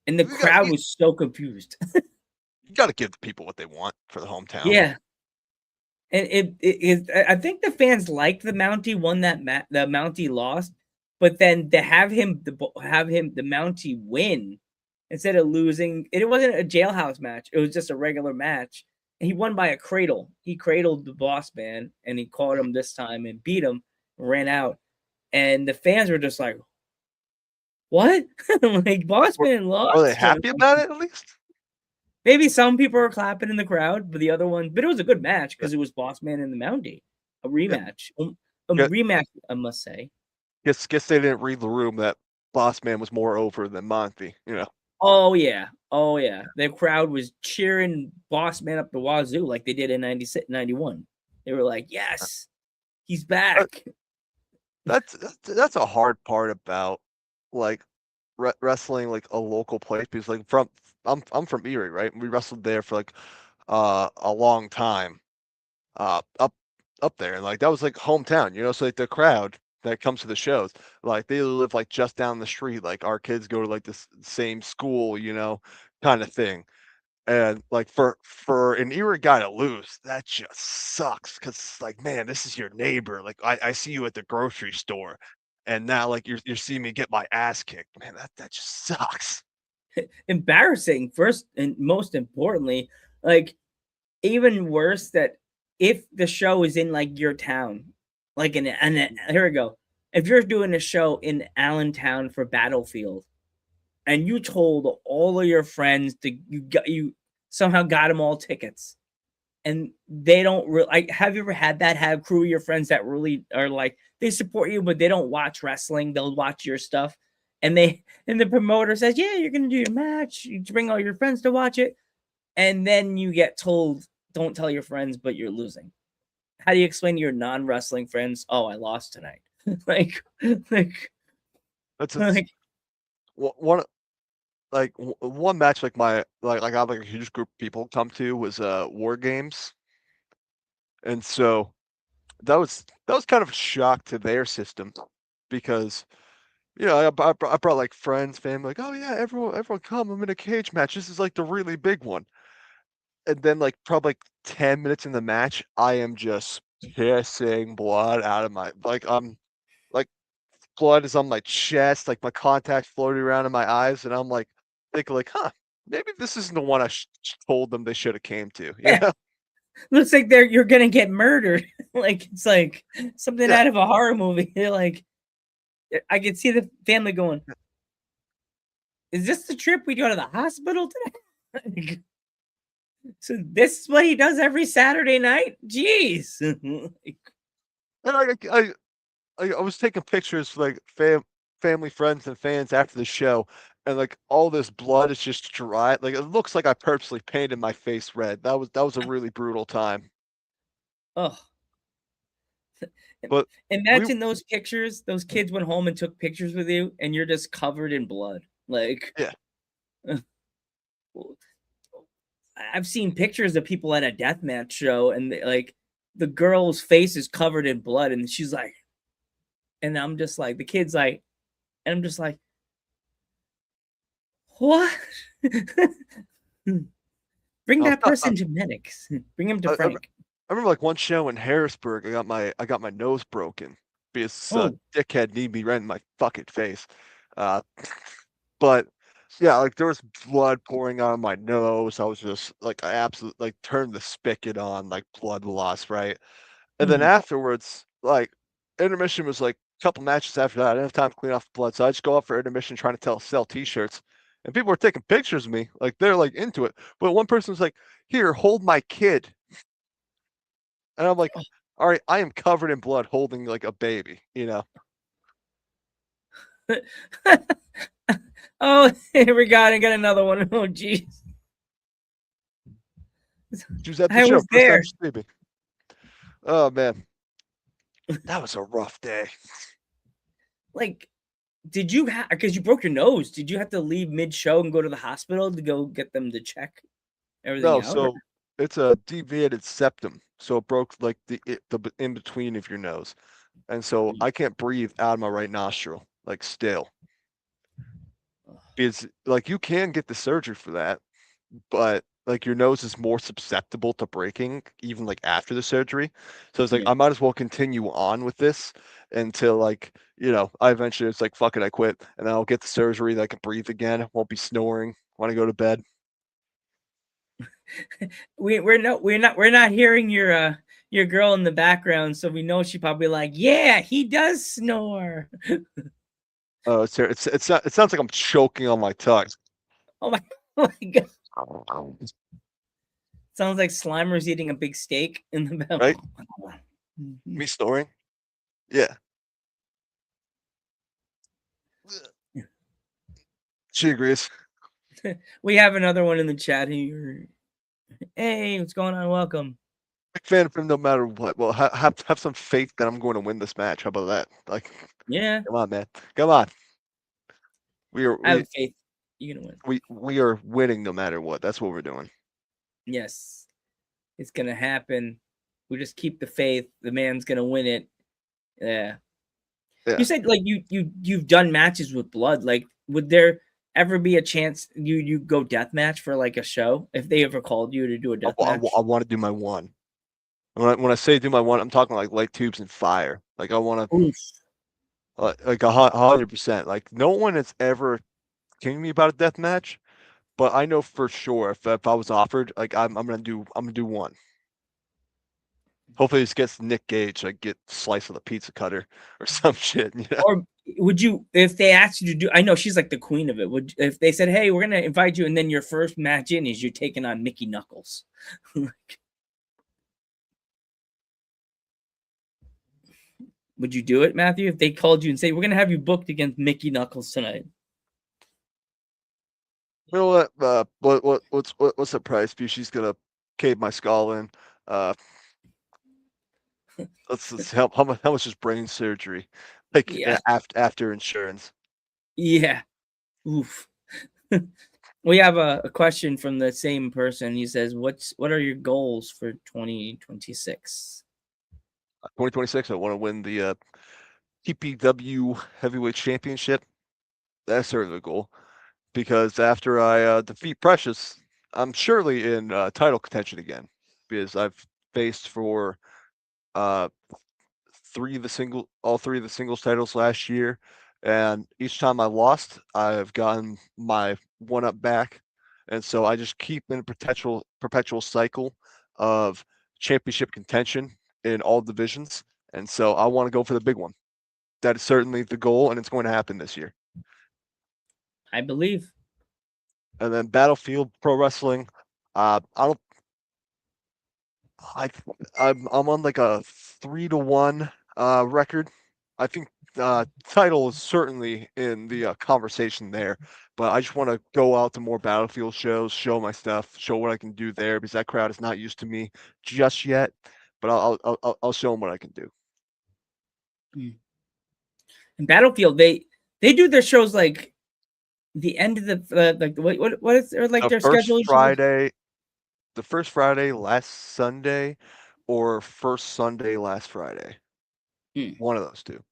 And the crowd was so confused. You got to give the people what they want for the hometown. Yeah. And I think the fans liked the Mountie won that the Mountie lost, but then to have him the Mountie win instead of losing, it wasn't a jailhouse match. It was just a regular match. And he won by a cradle. He cradled the boss man, and he caught him this time and beat him, ran out. And the fans were just like, what? Like, boss man lost. Were they happy about it at least? Maybe some people were clapping in the crowd, but the other one, but it was a good match because it was boss man and the Mountie. A rematch. A rematch, I must say. Guess they didn't read the room that boss man was more over than Monty, you know. Oh yeah. The crowd was cheering boss man up the wazoo like they did in 96, 91. They were like, yes, he's back. That's a hard part about like wrestling like a local place, because like I'm from Erie, right? We wrestled there for like a long time up there, and like that was like hometown, you know. So like the crowd that comes to the shows, like they live like just down the street, like our kids go to like the same school, you know, kind of thing. And like for an Erie guy to lose, that just sucks, because like, man, this is your neighbor. Like I see you at the grocery store, and now like you're seeing me get my ass kicked. Man, that just sucks. Embarrassing, first and most importantly. Like, even worse, that if the show is in like your town, like here we go. If you're doing a show in Allentown for Battlefield, and you told all of your friends you somehow got them all tickets, and they don't really, like, have you ever had that? Have crew of your friends that really are like, they support you, but they don't watch wrestling. They'll watch your stuff, and the promoter says, yeah, you're gonna do your match. You bring all your friends to watch it, and then you get told, don't tell your friends, but you're losing. How do you explain to your non-wrestling friends, oh, I lost tonight? like That's like one one match like I got like a huge group of people come to was War Games, and so that was kind of a shock to their system, because you know I brought like friends, family, like, oh yeah, everyone come, I'm in a cage match, this is like the really big one. And then like probably like 10 minutes in the match, I am just pissing blood out of my, like, like blood is on my chest, like my contacts floating around in my eyes, and I'm like thinking like, huh, maybe this isn't the one I told them they should have came to. You know? Looks like you're gonna get murdered. Like, it's like something out of a horror movie. They're like, I can see the family going, is this the trip we go to the hospital today? So this is what he does every Saturday night? Jeez. And I was taking pictures for like family, friends, and fans after the show, and like all this blood is just dry. Like it looks like I purposely painted my face red. That was a really brutal time. Oh. But imagine those pictures. Those kids went home and took pictures with you, and you're just covered in blood. Like, yeah. I've seen pictures of people at a deathmatch show, and like the girl's face is covered in blood, and she's like, and I'm just like, the kid's like, and I'm just like, what? Bring that person to medics. Bring him to Frank. I remember like one show in Harrisburg, I got my nose broken because dickhead kneed me right in my fucking face. But yeah, like there was blood pouring out of my nose. I was just like, I absolutely like turned the spigot on, like blood loss, right? And then afterwards, like intermission was like a couple matches after that. I didn't have time to clean off the blood, so I just go up for intermission trying to sell T-shirts, and people were taking pictures of me, like they're like into it. But one person was like, "Here, hold my kid," and I'm like, "All right, I am covered in blood, holding like a baby," you know. Oh, here we got another one. Oh, jeez. She was at the show. There. Oh man, that was a rough day. Like, did you have, because you broke your nose, did you have to leave mid-show and go to the hospital to go get them to check everything out? So it's a deviated septum, so it broke like the in between of your nose, and so I can't breathe out of my right nostril, like still. Because like you can get the surgery for that, but like your nose is more susceptible to breaking even like after the surgery. So it's like I might as well continue on with this until like, I eventually it's like, fuck it, I quit, and then I'll get the surgery that I can breathe again. Won't be snoring when I go to bed. We're not hearing your girl in the background, so we know she probably like, yeah, he does snore. Oh, it sounds like I'm choking on my tongue. Oh my, oh my god. Sounds like Slimer's eating a big steak in the back. Right? Me snoring? Yeah. She agrees. We have another one in the chat here. Hey, what's going on? Welcome. Big fan of him no matter what. Well, have some faith that I'm going to win this match. How about that? Like, Yeah, come on, man. Come on. I have faith you're gonna win. We are winning no matter what. That's what we're doing. Yes, it's gonna happen. We just keep the faith. The man's gonna win it. Yeah. Yeah. You said like you've done matches with blood. Like, would there ever be a chance you go death match for like a show if they ever called you to do a death match? I want to do my one. When I say do my one, I'm talking like light tubes and fire. Like I want to, Oof. like 100%. Like no one has ever kidding me about a death match, but I know for sure if I was offered, like I'm gonna do one. Hopefully this gets Nick Gage, like get slice of the pizza cutter or some shit. Or would you, if they asked you to do? I know she's like the queen of it. Would if they said, "Hey, we're gonna invite you," and then your first match in is you're taking on Mickey Knuckles? Would you do it, Matthew? If they called you and say, "We're gonna have you booked against Mickey Knuckles tonight"? You know what? What's the price? Because she's gonna cave my skull in. Let's help. How much is brain surgery? Like Yeah, after insurance. yeah. Oof. We have a question from the same person. He says, what are your goals for 2026? 2026. I want to win the TPW Heavyweight Championship. That's certainly a goal. Because after I defeat Precious, I'm surely in title contention again. Because I've faced for uh, all three of the singles titles last year, and each time I lost, I've gotten my one up back, and so I just keep in a perpetual cycle of championship contention in all divisions, and so I want to go for the big one. That is certainly the goal, and it's going to happen this year. I believe. And then Battlefield Pro Wrestling, I don't. I'm on like a 3-1 record. I think title is certainly in the conversation there, but I just want to go out to more Battlefield shows, show my stuff, show what I can do there because that crowd is not used to me just yet. But I'll show them what I can do. In Battlefield, they do their shows like the end of the like what is or like their schedule? The first Friday last Sunday, or first Sunday last Friday. One of those two.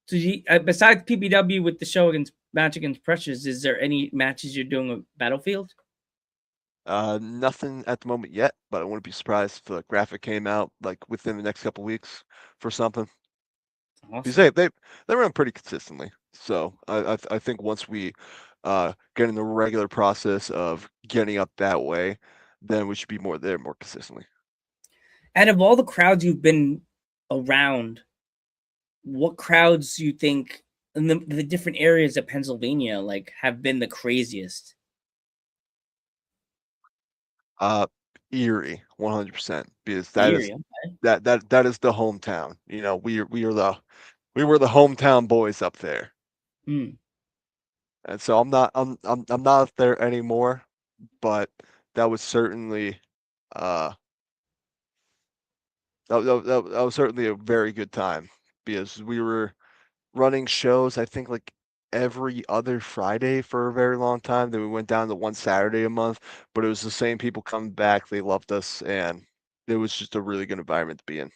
So besides PPW with the show match against Precious, is there any matches you're doing with Battlefield? Nothing at the moment yet, but I wouldn't be surprised if the graphic came out like within the next couple weeks for something. Awesome. They run pretty consistently, so I think once we get in the regular process of getting up that way, then we should be more consistently. Out of all the crowds you've been around, what crowds do you think in the different areas of Pennsylvania like have been the craziest? Erie, 100%, because Erie, okay. that is the hometown. We were the hometown boys up there, and so I'm not up there anymore, but that was certainly that was certainly a very good time because we were running shows, I think like every other Friday for a very long time. Then we went down to one Saturday a month, but it was the same people coming back. They loved us, and it was just a really good environment to be in.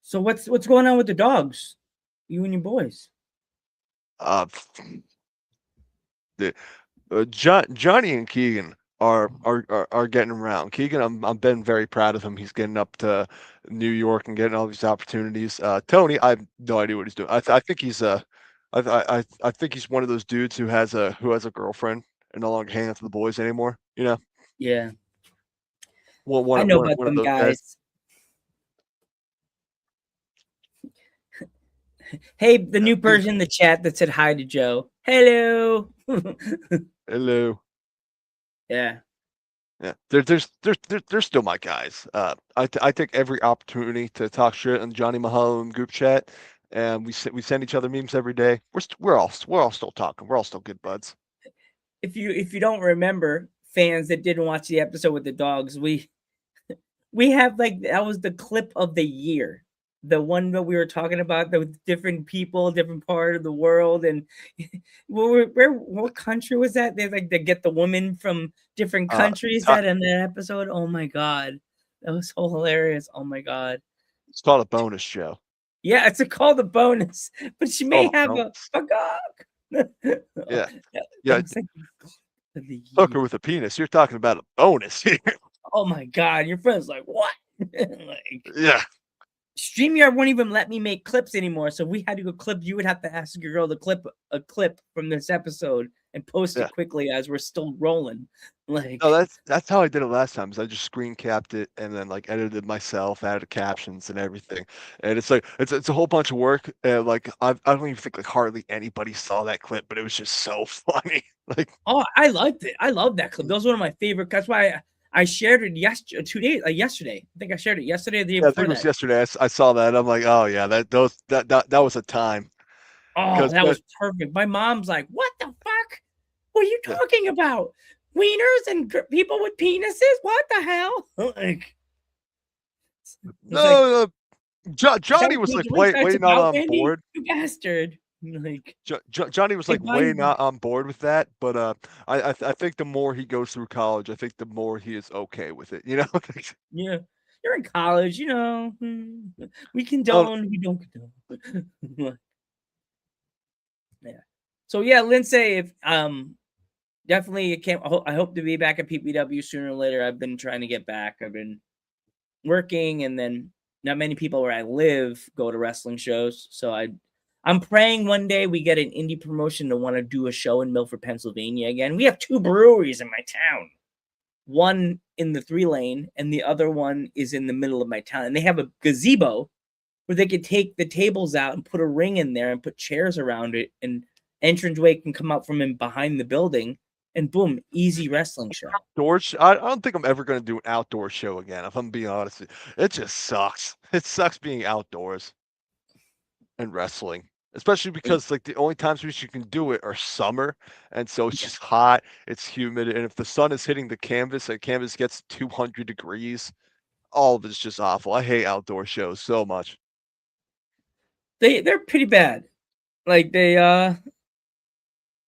So what's going on with the dogs? You and your boys? Johnny and Keegan are getting around. Keegan, I'm been very proud of him. He's getting up to New York and getting all these opportunities. Tony, I have no idea what he's doing. I think he's I think he's one of those dudes who has a girlfriend and no longer hanging out with the boys anymore. You know, Yeah, one I one know one about one of them those guys. guys. Hey, the new person in the chat that said hi to Joe. Hello. Hello. Yeah. Yeah, they're still my guys. I take every opportunity to talk shit on Johnny Mahone group chat, and we send each other memes every day. We're all still talking. We're all still good buds. If you don't remember, fans that didn't watch the episode with the dogs, we have like that was the clip of the year. The one that we were talking about, the different people, different part of the world, and what country was that? They like they get the woman from different countries Ti- that in that episode. Oh my god, that was so hilarious. Oh my god, It's called a bonus show. yeah, it's a call the bonus, but she It's may called a have a bonus. fuck up. Yeah, That yeah. was like of the Hooker year. with a penis. You're talking about a bonus here. Oh my god, your friend's like what? Like Yeah. StreamYard won't even let me make clips anymore. So if we had to go clip, you would have to ask your girl to clip a clip from this episode and post Yeah. it quickly as we're still rolling. Like, No, that's how I did it last time. Is I just screen capped it and then like edited myself, added captions and everything. And it's like it's a whole bunch of work. And like I don't even think like hardly anybody saw that clip, but it was just so funny. Like oh, I liked it. I love that clip. That was one of my favorite. That's why I shared it yesterday, 2 days, yesterday. I think I shared it yesterday or the day yeah, I before think it was that. yesterday. I saw that. I'm like, oh yeah, that was a time. Oh, Because that was perfect. My mom's like, "What the fuck? What are you yeah. talking about? Wieners and people with penises? What the hell?" Like, it's like, No, Johnny was like way not about on Wendy, board. you bastard. Like, Johnny was hey, like way Biden. not on board with that, but I think the more he goes through college, I think the more he is okay with it. You know, Yeah, you're in college, you know. We oh, condone, we don't condone. Yeah. So yeah, Lindsay, if definitely it can't. I hope to be back at PPW sooner or later. I've been trying to get back. I've been working, and then not many people where I live go to wrestling shows. So I'm praying one day we get an indie promotion to want to do a show in Milford, Pennsylvania again. We have 2 breweries in my town. One in the 3-lane and the other one is in the middle of my town. And they have a gazebo where they could take the tables out and put a ring in there and put chairs around it, and entranceway can come out from in behind the building, and boom, easy wrestling show. outdoors. I don't think I'm ever going to do an outdoor show again. If I'm being honest, it just sucks. It sucks being outdoors and wrestling, especially because like the only times which you can do it are summer, and so it's Yeah. just hot, it's humid, and if the sun is hitting the canvas, and canvas gets 200 degrees, all of it's just awful. I hate outdoor shows so much. They're pretty bad. Like they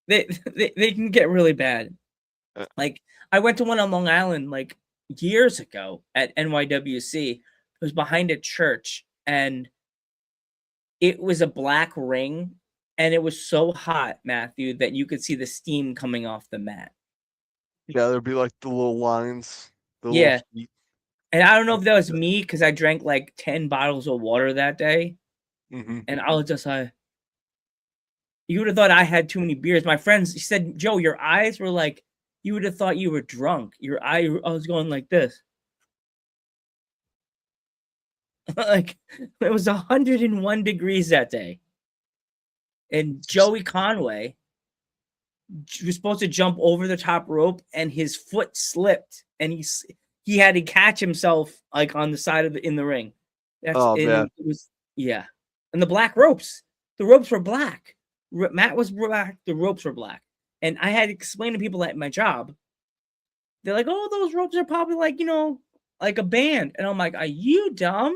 can get really bad. Uh, Like I went to one on Long Island like years ago at NYWC. It was behind a church, and it was a black ring, and it was so hot, Matthew, that you could see the steam coming off the mat. Yeah, there'd be like the little lines, the little Yeah. heat. And I don't know if that was me because I drank like 10 bottles of water that day. Mm-hmm. And I was just like, you would have thought I had too many beers. My friends said, Joe, your eyes were like, you would have thought you were drunk. I was going like this. Like it was 101 degrees that day. And Joey Conway was supposed to jump over the top rope, and his foot slipped, and he had to catch himself like on the side of in the ring. Oh man, It was yeah. And the ropes were black. Matt was black, the ropes were black. And I had to explain to people at my job. They're like, "Oh, those ropes are probably like, like a band." And I'm like, "Are you dumb?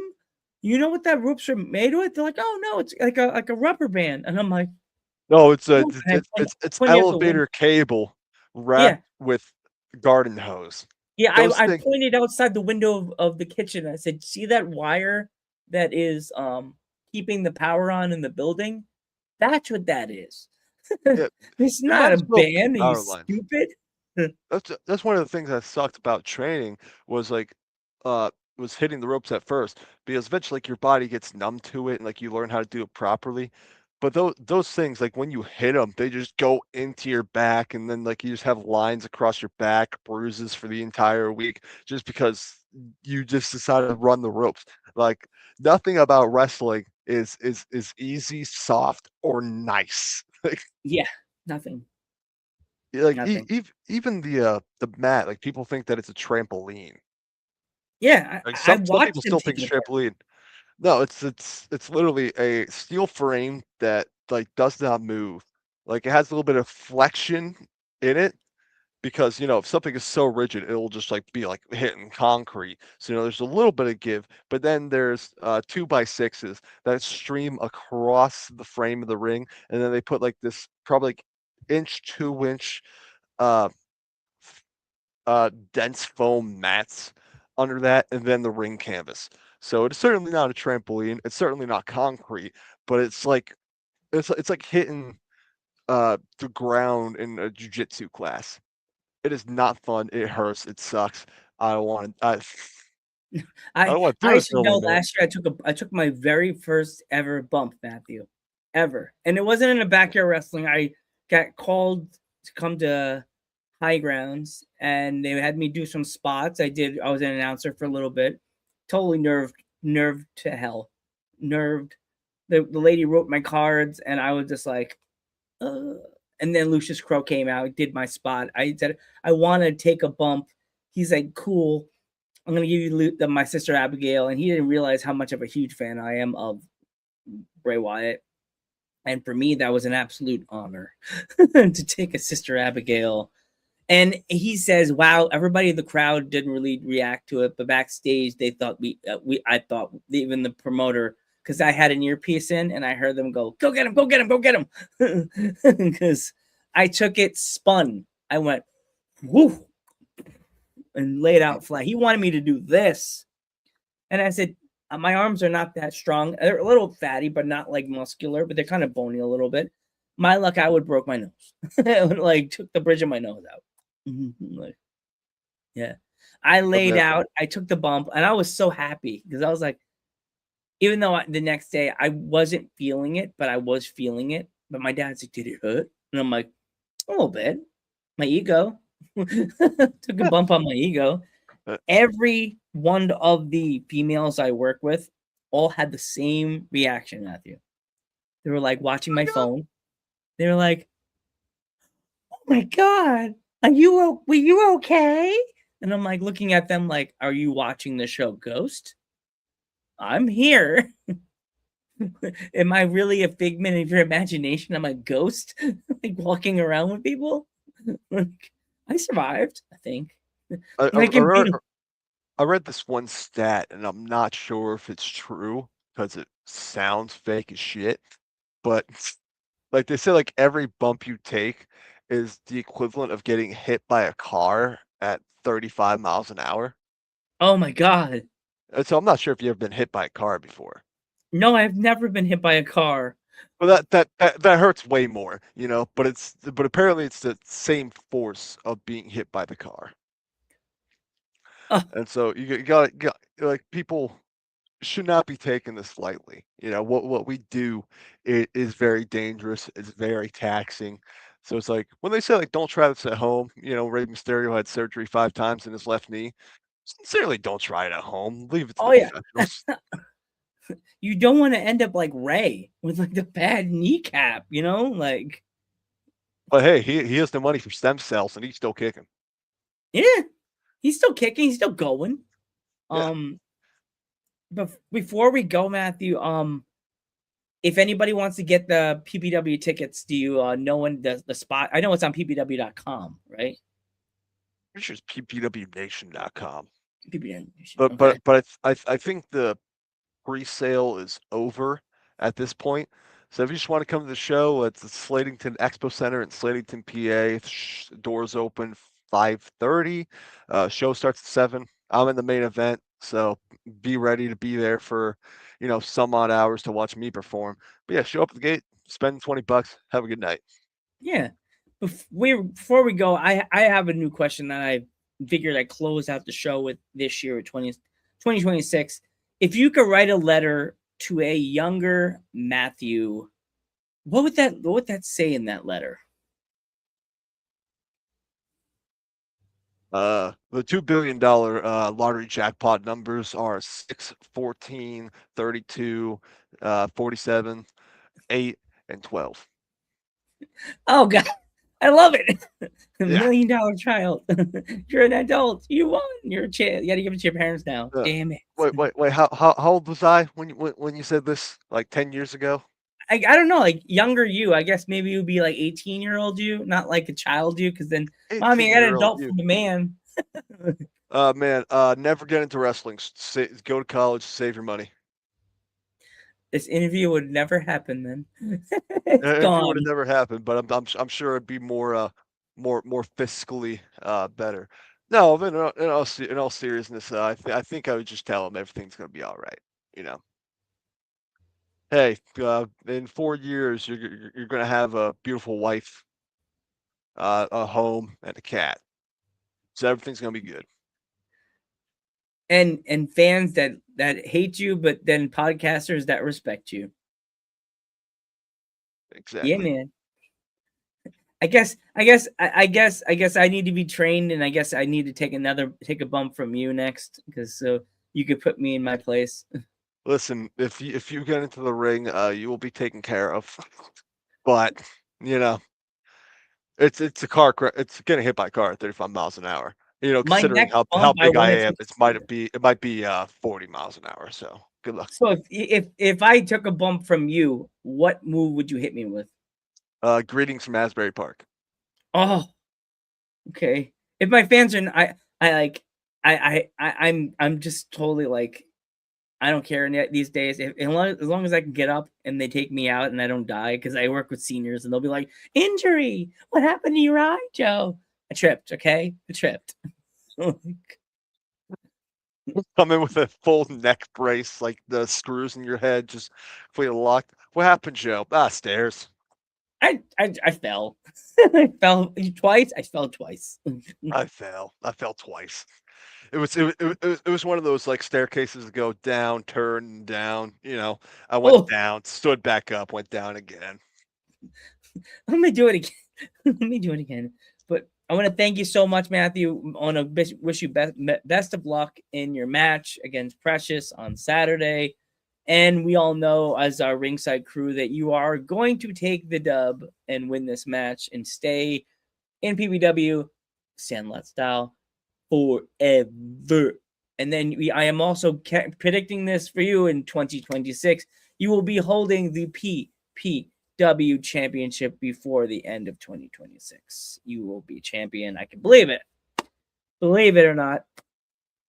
You know what that ropes are made with?" They're like, "Oh no, it's like a rubber band." And I'm like, no, it's a "No." And it's pointed out the window. elevator cable Yeah, wrapped with garden hose. yeah. Those I things. pointed outside the window of the kitchen. I said, "See that wire that is keeping the power on in the building? That's what that is. Yeah, It's you might not a as well be band. Are you power lines. stupid?" That's one of the things that sucked about training was like uh was hitting the ropes at first because eventually like your body gets numb to it and like you learn how to do it properly. But those things like when you hit them, they just go into your back and then like you just have lines across your back, bruises for the entire week just because you just decided to run the ropes. Like nothing about wrestling is easy, soft, or nice. Yeah, nothing, Like nothing. even the mat, like people think that it's a trampoline. Yeah, Like I some watched people him still think take it it's apart. trampoline. No, it's literally a steel frame that like does not move. Like it has a little bit of flexion in it because if something is so rigid, it'll just like be like hitting concrete. So there's a little bit of give, but then there's 2x6s that stream across the frame of the ring, and then they put like this probably like 2 inch uh dense foam mats under that, and then the ring canvas. So it's certainly not a trampoline. It's certainly not concrete, but it's like hitting the ground in a jujitsu class. It is not fun. It hurts. It sucks. I don't want to. I I don't want to do I this should no know. more, man. Last year, I took my very first ever bump, Matthew, ever, and it wasn't in a backyard wrestling. I got called to come to High Grounds, and they had me do some spots. I did. I was an announcer for a little bit. Totally nerved to hell, nerved. The lady wrote my cards, and I was just like, uh. And then Lucius Crow came out, did my spot. I said I want to take a bump. He's like, cool. I'm gonna give you my sister Abigail, and he didn't realize how much of a huge fan I am of Bray Wyatt. And for me, that was an absolute honor to take a sister Abigail. And he says, "Wow, everybody in the crowd didn't really react to it, but backstage they thought I thought even the promoter, because I had an earpiece in and I heard them go, go get him, go get him, go get him," because I took it spun. I went, woo, and laid out flat. He wanted me to do this. And I said, my arms are not that strong. They're a little fatty, but not like muscular, but they're kind of bony a little bit. My luck, I would broke my nose. Like took the bridge of my nose out. Like, yeah. I But laid man, out, I took the bump, and I was so happy because I was like, even though the next day I wasn't feeling it, but I was feeling it. But my dad's like, did it hurt? And I'm like, a little bit. My ego. Took a yeah, bump on my ego. uh, Every one of the females I work with all had the same reaction, Matthew. They were like watching oh my my god. phone. They were like, "Oh my god, were you okay?" And I'm like looking at them like, "Are you watching the show Ghost? I'm here. Am I really a figment of your imagination? I'm a ghost, like walking around with people." Like, I survived, I think. I, I, I I can read be. I read this one stat, and I'm not sure if it's true because it sounds fake as shit. But like they say, like every bump you take is the equivalent of getting hit by a car at 35 miles an hour. Oh my god. And so I'm not sure if you've ever been hit by a car before. No, I've never been hit by a car. But that hurts way more. But apparently it's the same force of being hit by the car. Uh, And so you got like people should not be taking this lightly. What we do is very dangerous. It's very taxing. So it's like when they say like don't try this at home. Rey Mysterio had surgery 5 times in his left knee. Sincerely, don't try it at home. Leave it to oh the yeah. professionals. You don't want to end up like Ray with like the bad kneecap, Like, But hey, he has the money for stem cells and he's still kicking. yeah, he's still kicking, he's still going. Yeah. Um, but before we go, Matthew, if anybody wants to get the PPW tickets, do you know when the spot? I know it's on ppw.com, right? Pretty sure it's ppwnation.com. PPW. But Okay. but but I think the pre-sale is over at this point. So if you just want to come to the show, it's the Slatington Expo Center in Slatington, PA. Doors open 5:30. Show starts at 7. I'm in the main event, so be ready to be there for, some odd hours to watch me perform. But yeah, show up at the gate, spend $20, have a good night. Yeah. before we go, I have a new question that I figured I'd close out the show with this year, 2026. If you could write a letter to a younger Matthew, what would that say in that letter? The $2 billion lottery jackpot numbers are 6, 14, 32, 47, 8, and 12. Oh God, I love it. $1 Yeah. million child. You're an adult. You won. You're a child. You got to give it to your parents now. Yeah. Damn it. Wait. How old was I when you said this? Like 10 years ago? I don't know, like younger you. I guess maybe it would be like 18-year-old you, not like a child you, because then, mommy, I got an 18-year-old adult you. from a man. Man, never get into wrestling. Go to college, save your money. This interview would never happen then. It It's would gone. have never happened, but I'm sure it'd be more fiscally better. No, but in all seriousness, I think I would just tell him everything's gonna be all right. You know, hey, in 4 years you're gonna have a beautiful wife, a home, and a cat, so everything's gonna be good. And fans that hate you, but then podcasters that respect you. Exactly. Yeah, man. I guess I need to be trained, and I guess I need to take a bump from you next, because so you could put me in my place. Listen, if you get into the ring, you will be taken care of. But you know, it's a car crash. It's getting hit by a car at 35 miles an hour. You know, My considering next how bump, I big I want it am, to it might be 40 miles an hour. So good luck. So if I took a bump from you, what move would you hit me with? Greetings from Asbury Park. Oh, okay. If my fans are, I'm just totally like, I don't care these days. As long as I can get up and they take me out and I don't die, because I work with seniors and they'll be like, injury. What happened to your eye, Joe? I tripped. Okay, I tripped. Come in with a full neck brace, like the screws in your head just completely locked. What happened, Joe? Stairs. I fell. I fell twice. I fell twice. I fell. I fell twice. It was one of those like staircases that go down, turn, down. You know, I went down, stood back up, went down again. Let me do it again. Let me do it again. But I want to thank you so much, Matthew. I want to wish you best of luck in your match against Precious on Saturday. And we all know, as our ringside crew, that you are going to take the dub and win this match and stay in PBW Sandlot style forever. And then I am also predicting this for you in 2026. You will be holding the PPW championship before the end of 2026. You will be champion. I can believe it. Believe it or not,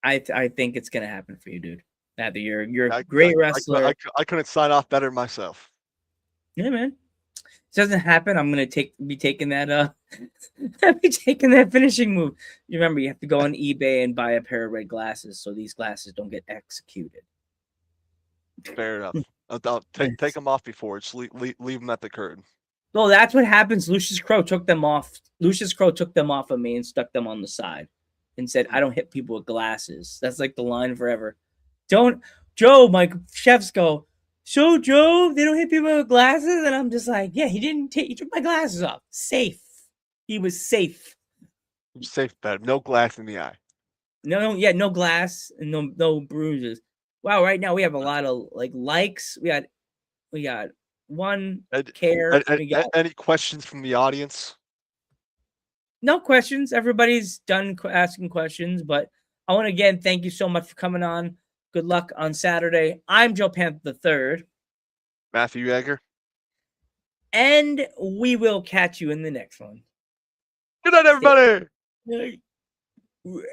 I think it's gonna happen for you, dude. Matthew, you're a great wrestler. I couldn't sign off better myself. Yeah, man. This doesn't happen, I'm gonna be taking that finishing move. You remember, you have to go on eBay and buy a pair of red glasses so these glasses don't get executed. Fair enough. I'll take them off before. Just leave them at the curtain. Well, that's what happens. Lucius Crow took them off. Lucius Crow took them off of me and stuck them on the side and said, I don't hit people with glasses. That's like the line forever. Don't, Joe, my chefs go, so Joe, they don't hit people with glasses? And I'm just like, yeah, he took my glasses off. Safe. He was safe. Safe bet. No glass in the eye. No glass and no bruises. Wow, right now we have a lot of likes. We got one care. Any questions from the audience? No questions. Everybody's done asking questions, but I want to again thank you so much for coming on. Good luck on Saturday. I'm Joe Panther III. Matthew Jaeger. And we will catch you in the next one. Good night, everybody. Good night.